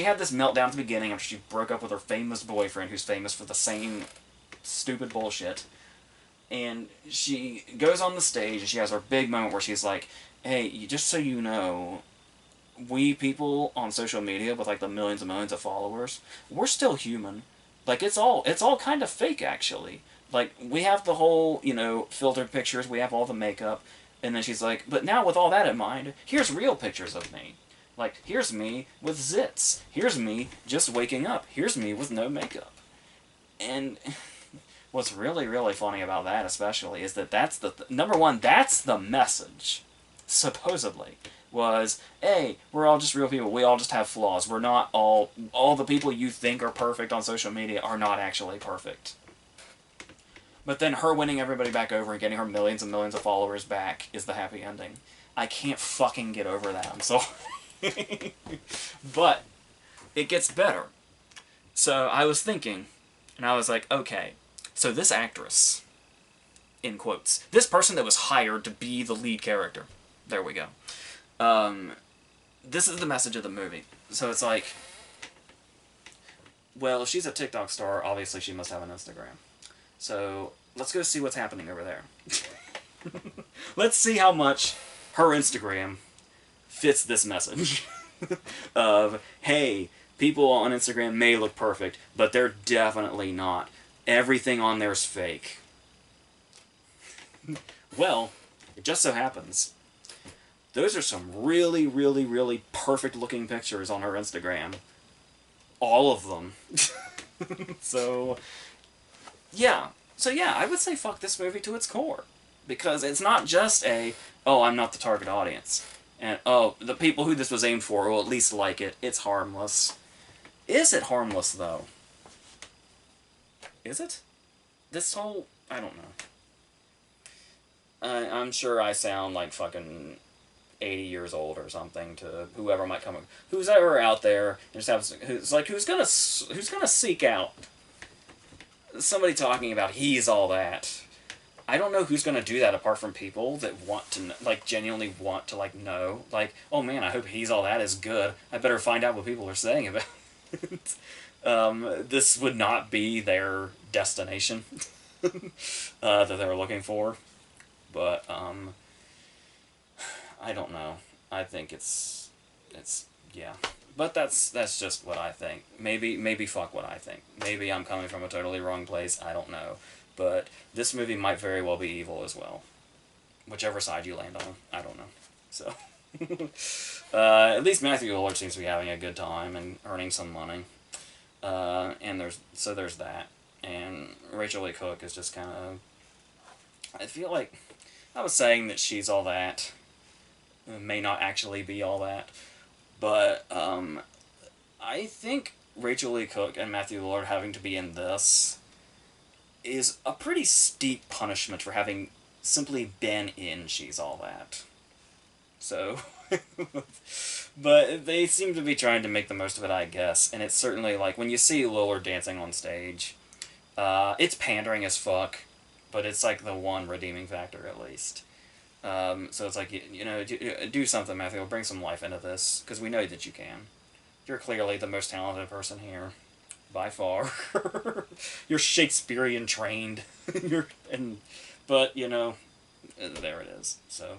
Speaker 1: had this meltdown at the beginning after she broke up with her famous boyfriend, who's famous for the same stupid bullshit. And she goes on the stage, and she has her big moment where she's like, hey, just so you know, we people on social media with, like, the millions and millions of followers, we're still human. Like, it's all kind of fake, actually. Like, we have the whole, you know, filtered pictures, we have all the makeup, and then she's like, but now with all that in mind, here's real pictures of me. Like, here's me with zits. Here's me just waking up. Here's me with no makeup. And what's really, really funny about that, especially, is that that's the... number one, that's the message, supposedly, was, hey, we're all just real people. We all just have flaws. We're not all the people you think are perfect on social media are not actually perfect. But then her winning everybody back over and getting her millions and millions of followers back is the happy ending. I can't fucking get over that, I'm sorry. But it gets better. So I was thinking, and I was like, okay, so this actress, in quotes, this person that was hired to be the lead character, there we go. This is the message of the movie. So it's like, well, if she's a TikTok star, obviously she must have an Instagram. So, let's go see what's happening over there. Let's see how much her Instagram fits this message. Of, hey, people on Instagram may look perfect, but they're definitely not. Everything on there is fake. Well, it just so happens, those are some really, really, really perfect-looking pictures on her Instagram. All of them. So... yeah. So yeah, I would say fuck this movie to its core. Because it's not just a, oh, I'm not the target audience. And, oh, the people who this was aimed for will at least like it. It's harmless. Is it harmless, though? Is it? This whole... I don't know. I'm sure I sound like fucking 80 years old or something to whoever might come... Who's ever out there and just have... Who's gonna seek out somebody talking about he's all that. I don't know who's gonna do that apart from people that want to, like, genuinely want to, like, know. Like, oh man, I hope he's all that is good. I better find out what people are saying about it. This would not be their destination that they were looking for. But, I don't know. I think it's yeah. But that's just what I think. Maybe fuck what I think. Maybe I'm coming from a totally wrong place. I don't know. But this movie might very well be evil as well. Whichever side you land on, I don't know. So, at least Matthew Lillard seems to be having a good time and earning some money. And there's that. And Rachel Lee Cook is just kind of. I feel like I was saying that she's all that. May not actually be all that, but I think Rachel Lee Cook and Matthew Lillard having to be in this is a pretty steep punishment for having simply been in She's All That. So, but they seem to be trying to make the most of it, I guess. And it's certainly like when you see Lillard dancing on stage, it's pandering as fuck, but it's like the one redeeming factor at least. So it's like, do something, Matthew. Bring some life into this, because we know that you can. You're clearly the most talented person here, by far. You're Shakespearean trained. But, there it is. So,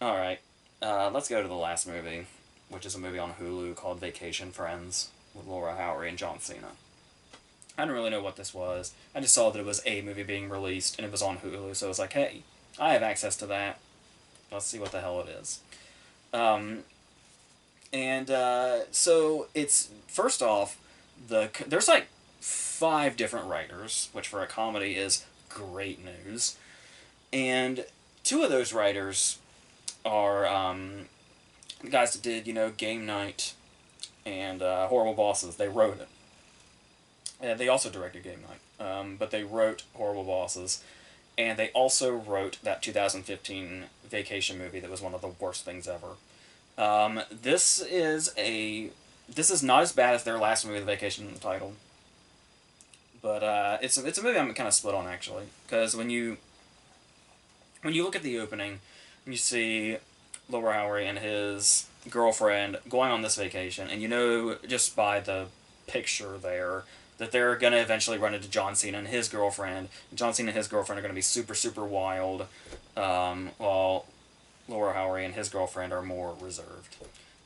Speaker 1: alright. Let's go to the last movie, which is a movie on Hulu called Vacation Friends, with Laura Howery and John Cena. I didn't really know what this was. I just saw that it was a movie being released, and it was on Hulu, so I was like, hey, I have access to that. Let's see what the hell it is. So it's, first off, there's like 5 different writers, which for a comedy is great news. And 2 of those writers are the guys that did, Game Night and Horrible Bosses. They wrote it. And they also directed Game Night. But they wrote Horrible Bosses. And they also wrote that 2015 vacation movie that was one of the worst things ever. This is not as bad as their last movie, The Vacation Untitled. But it's a movie I'm kind of split on, actually. Because when you look at the opening, you see Laura Howery and his girlfriend going on this vacation, and just by the picture there that they're going to eventually run into John Cena and his girlfriend. John Cena and his girlfriend are going to be super, super wild, while Laura Howery and his girlfriend are more reserved.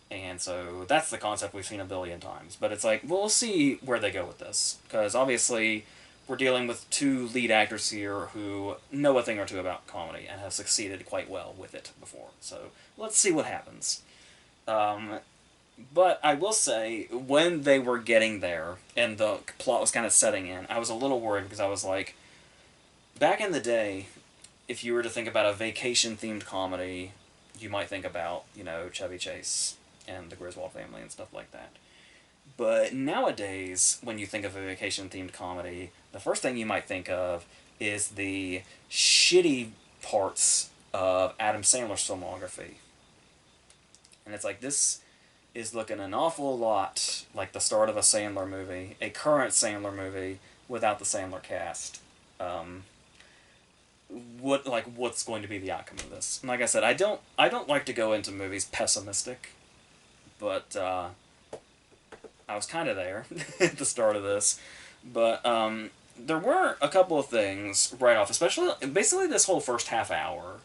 Speaker 1: And so that's the concept we've seen a billion times. But it's like, we'll see where they go with this. Because obviously we're dealing with 2 lead actors here who know a thing or two about comedy and have succeeded quite well with it before. So let's see what happens. But I will say, when they were getting there and the plot was kind of setting in, I was a little worried because I was like, back in the day, if you were to think about a vacation-themed comedy, you might think about, Chevy Chase and the Griswold family and stuff like that. But nowadays, when you think of a vacation-themed comedy, the first thing you might think of is the shitty parts of Adam Sandler's filmography. And it's like, this is looking an awful lot like the start of a Sandler movie, a current Sandler movie, without the Sandler cast. What's going to be the outcome of this? And like I said, I don't like to go into movies pessimistic, but I was kind of there at the start of this. But there were a couple of things right off, basically this whole first half hour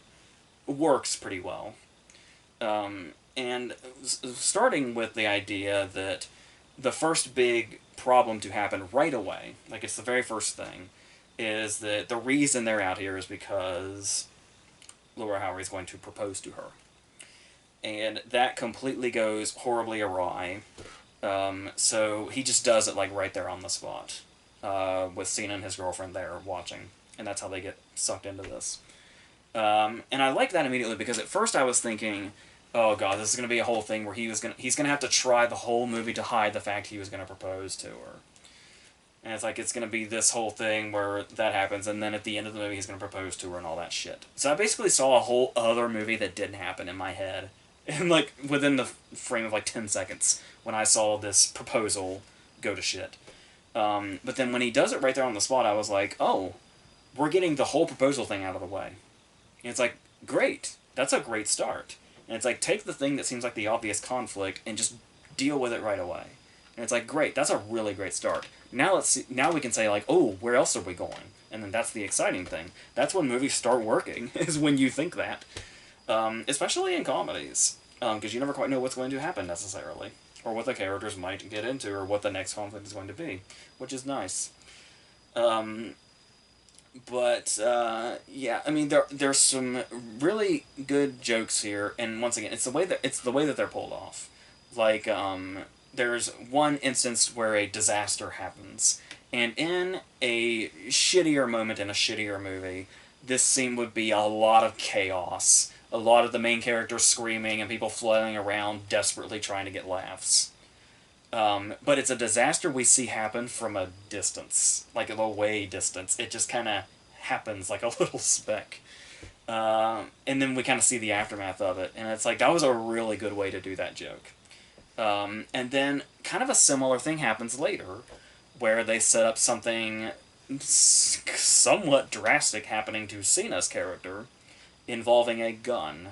Speaker 1: works pretty well. And starting with the idea that the first big problem to happen right away, like it's the very first thing, is that the reason they're out here is because Laura Howery is going to propose to her. And that completely goes horribly awry. So he just does it like right there on the spot, with Cena and his girlfriend there watching. And that's how they get sucked into this. And I like that immediately because at first I was thinking, oh god, this is going to be a whole thing where he's going to have to try the whole movie to hide the fact he was going to propose to her. And it's going to be this whole thing where that happens, and then at the end of the movie he's going to propose to her and all that shit. So I basically saw a whole other movie that didn't happen in my head. And within the frame of 10 seconds when I saw this proposal go to shit. But then when he does it right there on the spot, I was like, oh, we're getting the whole proposal thing out of the way. And it's like, great. That's a great start. And it's like, take the thing that seems like the obvious conflict and just deal with it right away. And it's like, great, that's a really great start. Now we can say oh, where else are we going? And then that's the exciting thing. That's when movies start working, is when you think that. Especially in comedies. Because you never quite know what's going to happen, necessarily. or what the characters might get into, or what the next conflict is going to be, which is nice. Um, yeah, I mean there's some really good jokes here, and once again, it's the way that they're pulled off. Like there's one instance where a disaster happens, and in a shittier moment in a shittier movie, this scene would be a lot of chaos, a lot of the main characters screaming and people flailing around desperately trying to get laughs. But it's a disaster we see happen from a distance, like a way distance. It just kind of happens like a little speck. And then we kind of see the aftermath of it, and it's like, that was a really good way to do that joke. And then kind of a similar thing happens later, where they set up something somewhat drastic happening to Cena's character, involving a gun.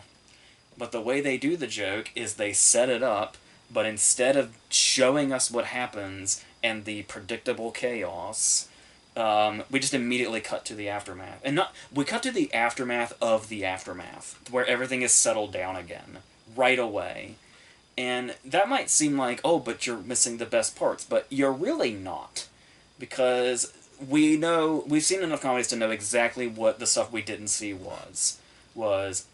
Speaker 1: But the way they do the joke is they set it up, but instead of showing us what happens and the predictable chaos, we just immediately cut to the aftermath. And not we cut to the aftermath of the aftermath, where everything is settled down again, right away. And that might seem like, oh, but you're missing the best parts, but you're really not. Because we've seen enough comedies to know exactly what the stuff we didn't see was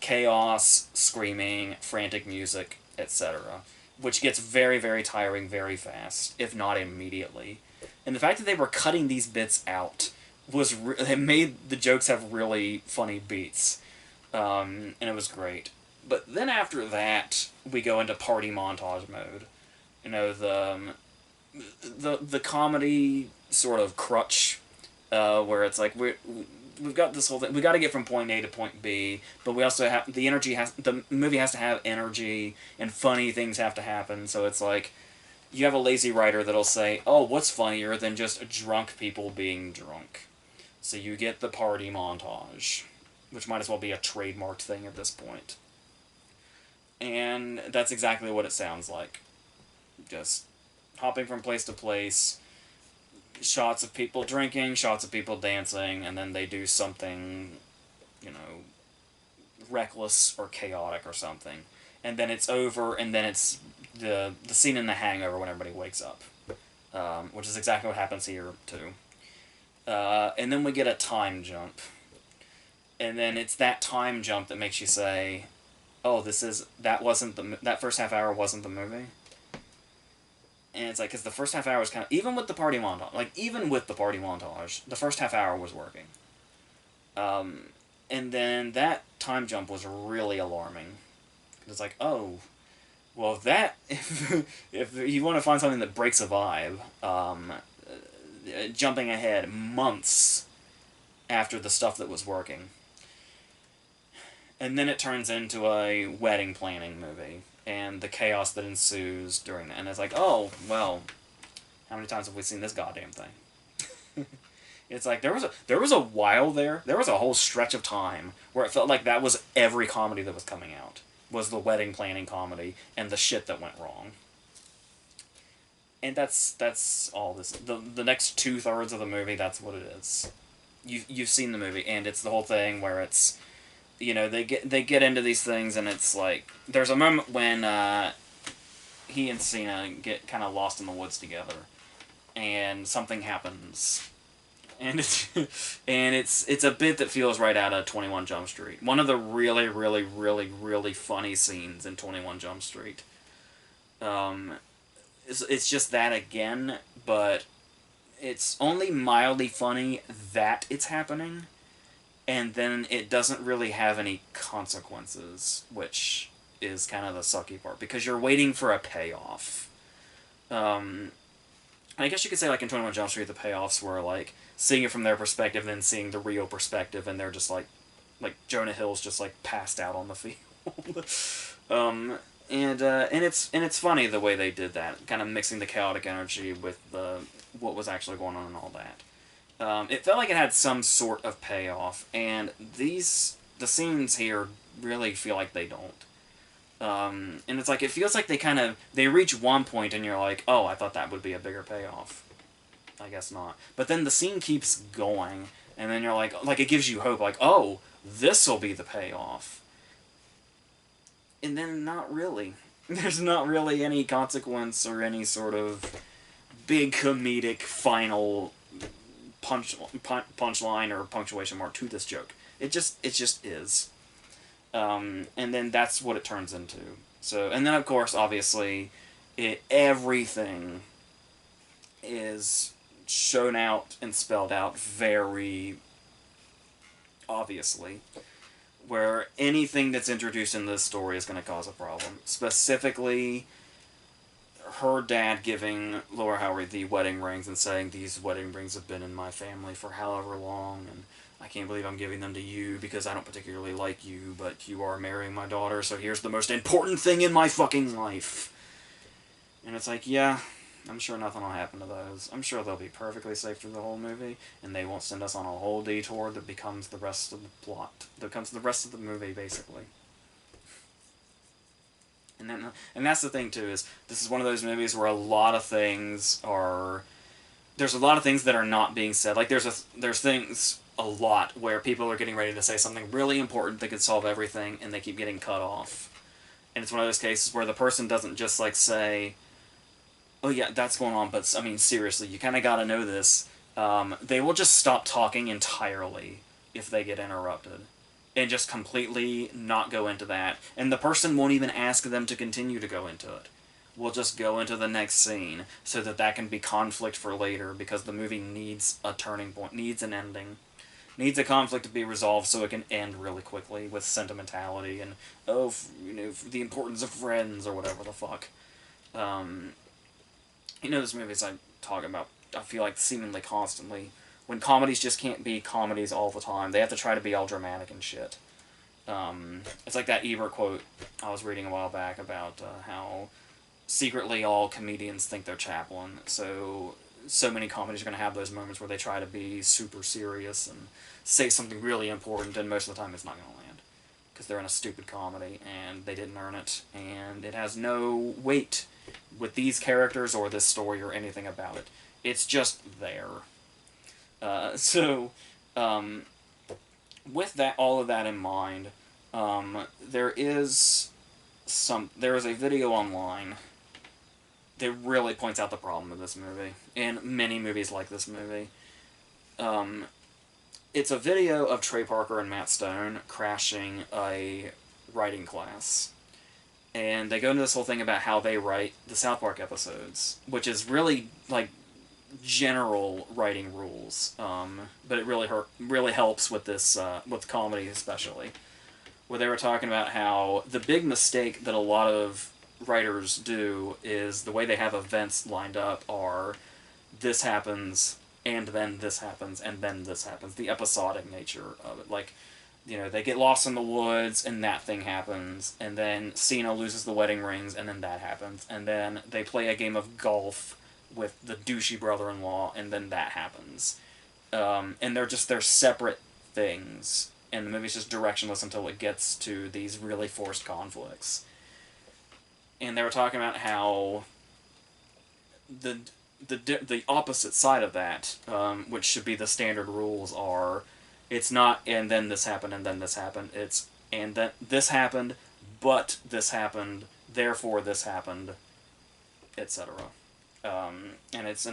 Speaker 1: chaos, screaming, frantic music, etc., which gets very, very tiring very fast, if not immediately. And the fact that they were cutting these bits out it made the jokes have really funny beats, and it was great. But then after that, we go into party montage mode. You know, the comedy sort of crutch, where it's like we've got this whole thing. We got to get from point A to point B, but we also have the movie has to have energy, and funny things have to happen. So it's like you have a lazy writer that'll say, "Oh, what's funnier than just drunk people being drunk?" So you get the party montage, which might as well be a trademarked thing at this point. And that's exactly what it sounds like. Just hopping from place to place, shots of people drinking, shots of people dancing, and then they do something, reckless or chaotic or something. And then it's over, and then it's the scene in The Hangover when everybody wakes up, which is exactly what happens here, too. And then we get a time jump. And then it's that time jump that makes you say, oh, that first half hour wasn't the movie? And it's like, because the first half hour was kind of, even with the party montage, the first half hour was working. And then that time jump was really alarming. It's like, oh, well, if you want to find something that breaks a vibe, jumping ahead months after the stuff that was working. And then it turns into a wedding planning movie, and the chaos that ensues during that. And it's like, oh, well, how many times have we seen this goddamn thing? It's like, there was a while there was a whole stretch of time where it felt like that was every comedy that was coming out, was the wedding planning comedy, and the shit that went wrong. And that's all this. The next 2/3 of the movie, that's what it is. You've seen the movie, and it's the whole thing where it's, they get into these things, and it's like, there's a moment when he and Cena get kind of lost in the woods together, and something happens, and it's a bit that feels right out of 21 Jump Street. One of the really, really, really, really funny scenes in 21 Jump Street. It's just that again, but it's only mildly funny that it's happening. And then it doesn't really have any consequences, which is kind of the sucky part, because you're waiting for a payoff. I guess you could say, like, in 21 Jump Street, the payoffs were, like, seeing it from their perspective, and then seeing the real perspective, and they're just, like Jonah Hill's just, like, passed out on the field. And it's funny the way they did that, kind of mixing the chaotic energy with what was actually going on and all that. It felt like it had some sort of payoff, and the scenes here really feel like they don't. And it's like, it feels like they reach one point, and you're like, oh, I thought that would be a bigger payoff. I guess not. But then the scene keeps going, and then you're like it gives you hope, like, oh, this'll be the payoff. And then not really. There's not really any consequence or any sort of big comedic final punchline or punctuation mark to this joke. It just is. And then that's what it turns into. So, and then of course, obviously, everything is shown out and spelled out very obviously, where anything that's introduced in this story is going to cause a problem. Specifically, her dad giving Laura Howery the wedding rings and saying, these wedding rings have been in my family for however long, and I can't believe I'm giving them to you because I don't particularly like you, but you are marrying my daughter, so here's the most important thing in my fucking life. And it's like, yeah, I'm sure nothing will happen to those. I'm sure they'll be perfectly safe through the whole movie, and they won't send us on a whole detour that becomes the rest of the plot. That becomes the rest of the movie, basically. And that's the thing too, is this is one of those movies where a lot of things are, there's a lot of things that are not being said. Like there's things a lot where people are getting ready to say something really important that could solve everything, and they keep getting cut off. And it's one of those cases where the person doesn't just like say, "Oh yeah, that's going on," but I mean seriously, you kind of got to know this. They will just stop talking entirely if they get interrupted, and just completely not go into that. And the person won't even ask them to continue to go into it. We'll just go into the next scene so that that can be conflict for later, because the movie needs a turning point, needs an ending, needs a conflict to be resolved so it can end really quickly with sentimentality and, oh, the importance of friends or whatever the fuck. Um, those movies I talk about, I feel like seemingly constantly, when comedies just can't be comedies all the time. They have to try to be all dramatic and shit. It's like that Ebert quote I was reading a while back about how secretly all comedians think they're Chaplin. So many comedies are going to have those moments where they try to be super serious and say something really important, and most of the time it's not going to land. Because they're in a stupid comedy, and they didn't earn it, and it has no weight with these characters or this story or anything about it. It's just there. So, with that, all of that in mind, there is a video online that really points out the problem of this movie, and many movies like this movie. It's a video of Trey Parker and Matt Stone crashing a writing class. And they go into this whole thing about how they write the South Park episodes, which is really, like, general writing rules. But it really helps with this, with comedy especially. Where they were talking about how the big mistake that a lot of writers do is the way they have events lined up are, this happens, and then this happens, and then this happens. The episodic nature of it. Like, they get lost in the woods, and that thing happens, and then Cena loses the wedding rings, and then that happens, and then they play a game of golf with the douchey brother-in-law, and then that happens. And they're separate things, and the movie's just directionless until it gets to these really forced conflicts. And they were talking about how the opposite side of that, which should be the standard rules, are, it's not, and then this happened, and then this happened. It's, and then this happened, but this happened, therefore this happened, etc. And it's,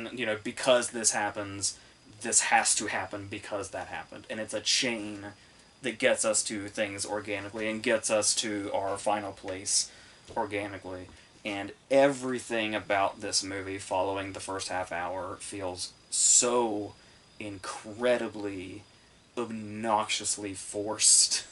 Speaker 1: because this happens, this has to happen because that happened. And it's a chain that gets us to things organically and gets us to our final place organically. And everything about this movie following the first half hour feels so incredibly, obnoxiously forced.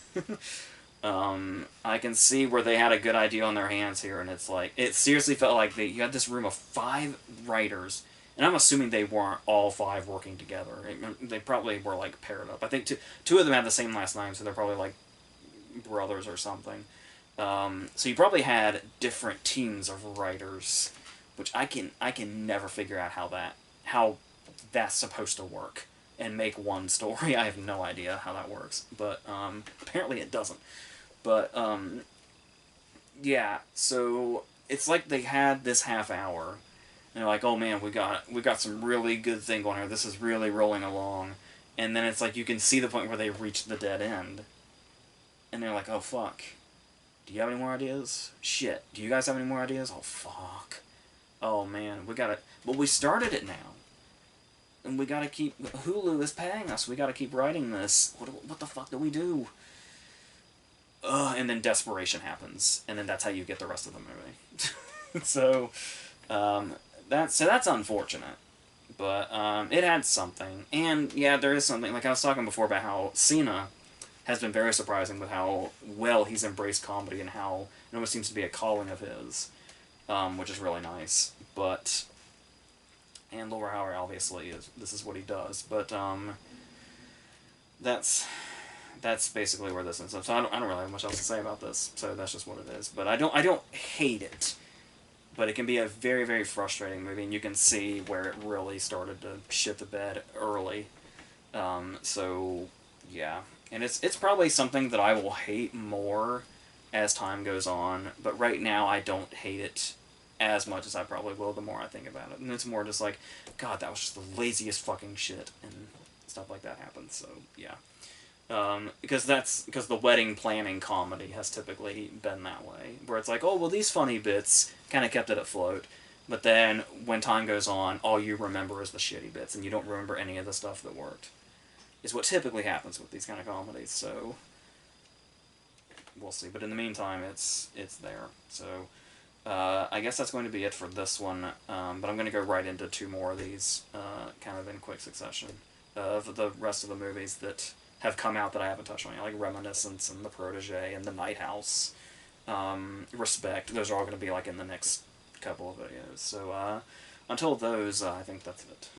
Speaker 1: I can see where they had a good idea on their hands here, and it's like, it seriously felt like you had this room of 5 writers, and I'm assuming they weren't all 5 working together. They probably were, like, paired up. I think two of them had the same last name, so they're probably, like, brothers or something. So you probably had different teams of writers, which I can never figure out how that's supposed to work and make one story. I have no idea how that works, but apparently it doesn't. But yeah, so it's like they had this half hour, and they're like, oh man, we got some really good thing going here. This is really rolling along, and then it's like you can see the point where they reach the dead end, and they're like, oh fuck. Do you have any more ideas? Shit. Do you guys have any more ideas? Oh, fuck. Oh, man. We gotta... But we started it now. And we gotta keep... Hulu is paying us. We gotta keep writing this. What the fuck do we do? And then desperation happens. And then that's how you get the rest of the movie. That's unfortunate. But it had something. And, yeah, there is something. Like I was talking before about how Cena has been very surprising with how well he's embraced comedy and how it almost seems to be a calling of his, which is really nice. But, and Laura Howard obviously this is what he does. But that's basically where this is. So I don't really have much else to say about this. So that's just what it is. But I don't hate it. But it can be a very, very frustrating movie, and you can see where it really started to shit the bed early. So yeah. And it's probably something that I will hate more as time goes on, but right now I don't hate it as much as I probably will the more I think about it. And it's more just like, God, that was just the laziest fucking shit, and stuff like that happens, so yeah. Because the wedding planning comedy has typically been that way, where it's like, oh, well, these funny bits kind of kept it afloat, but then when time goes on, all you remember is the shitty bits, and you don't remember any of the stuff that worked. Is what typically happens with these kind of comedies, so we'll see. But in the meantime, it's there. So I guess that's going to be it for this one. But I'm going to go right into two more of these, kind of in quick succession, of the rest of the movies that have come out that I haven't touched on yet, like Reminiscence and The Protege and The Night House, Respect. Those are all going to be like in the next couple of videos. So until those, I think that's it.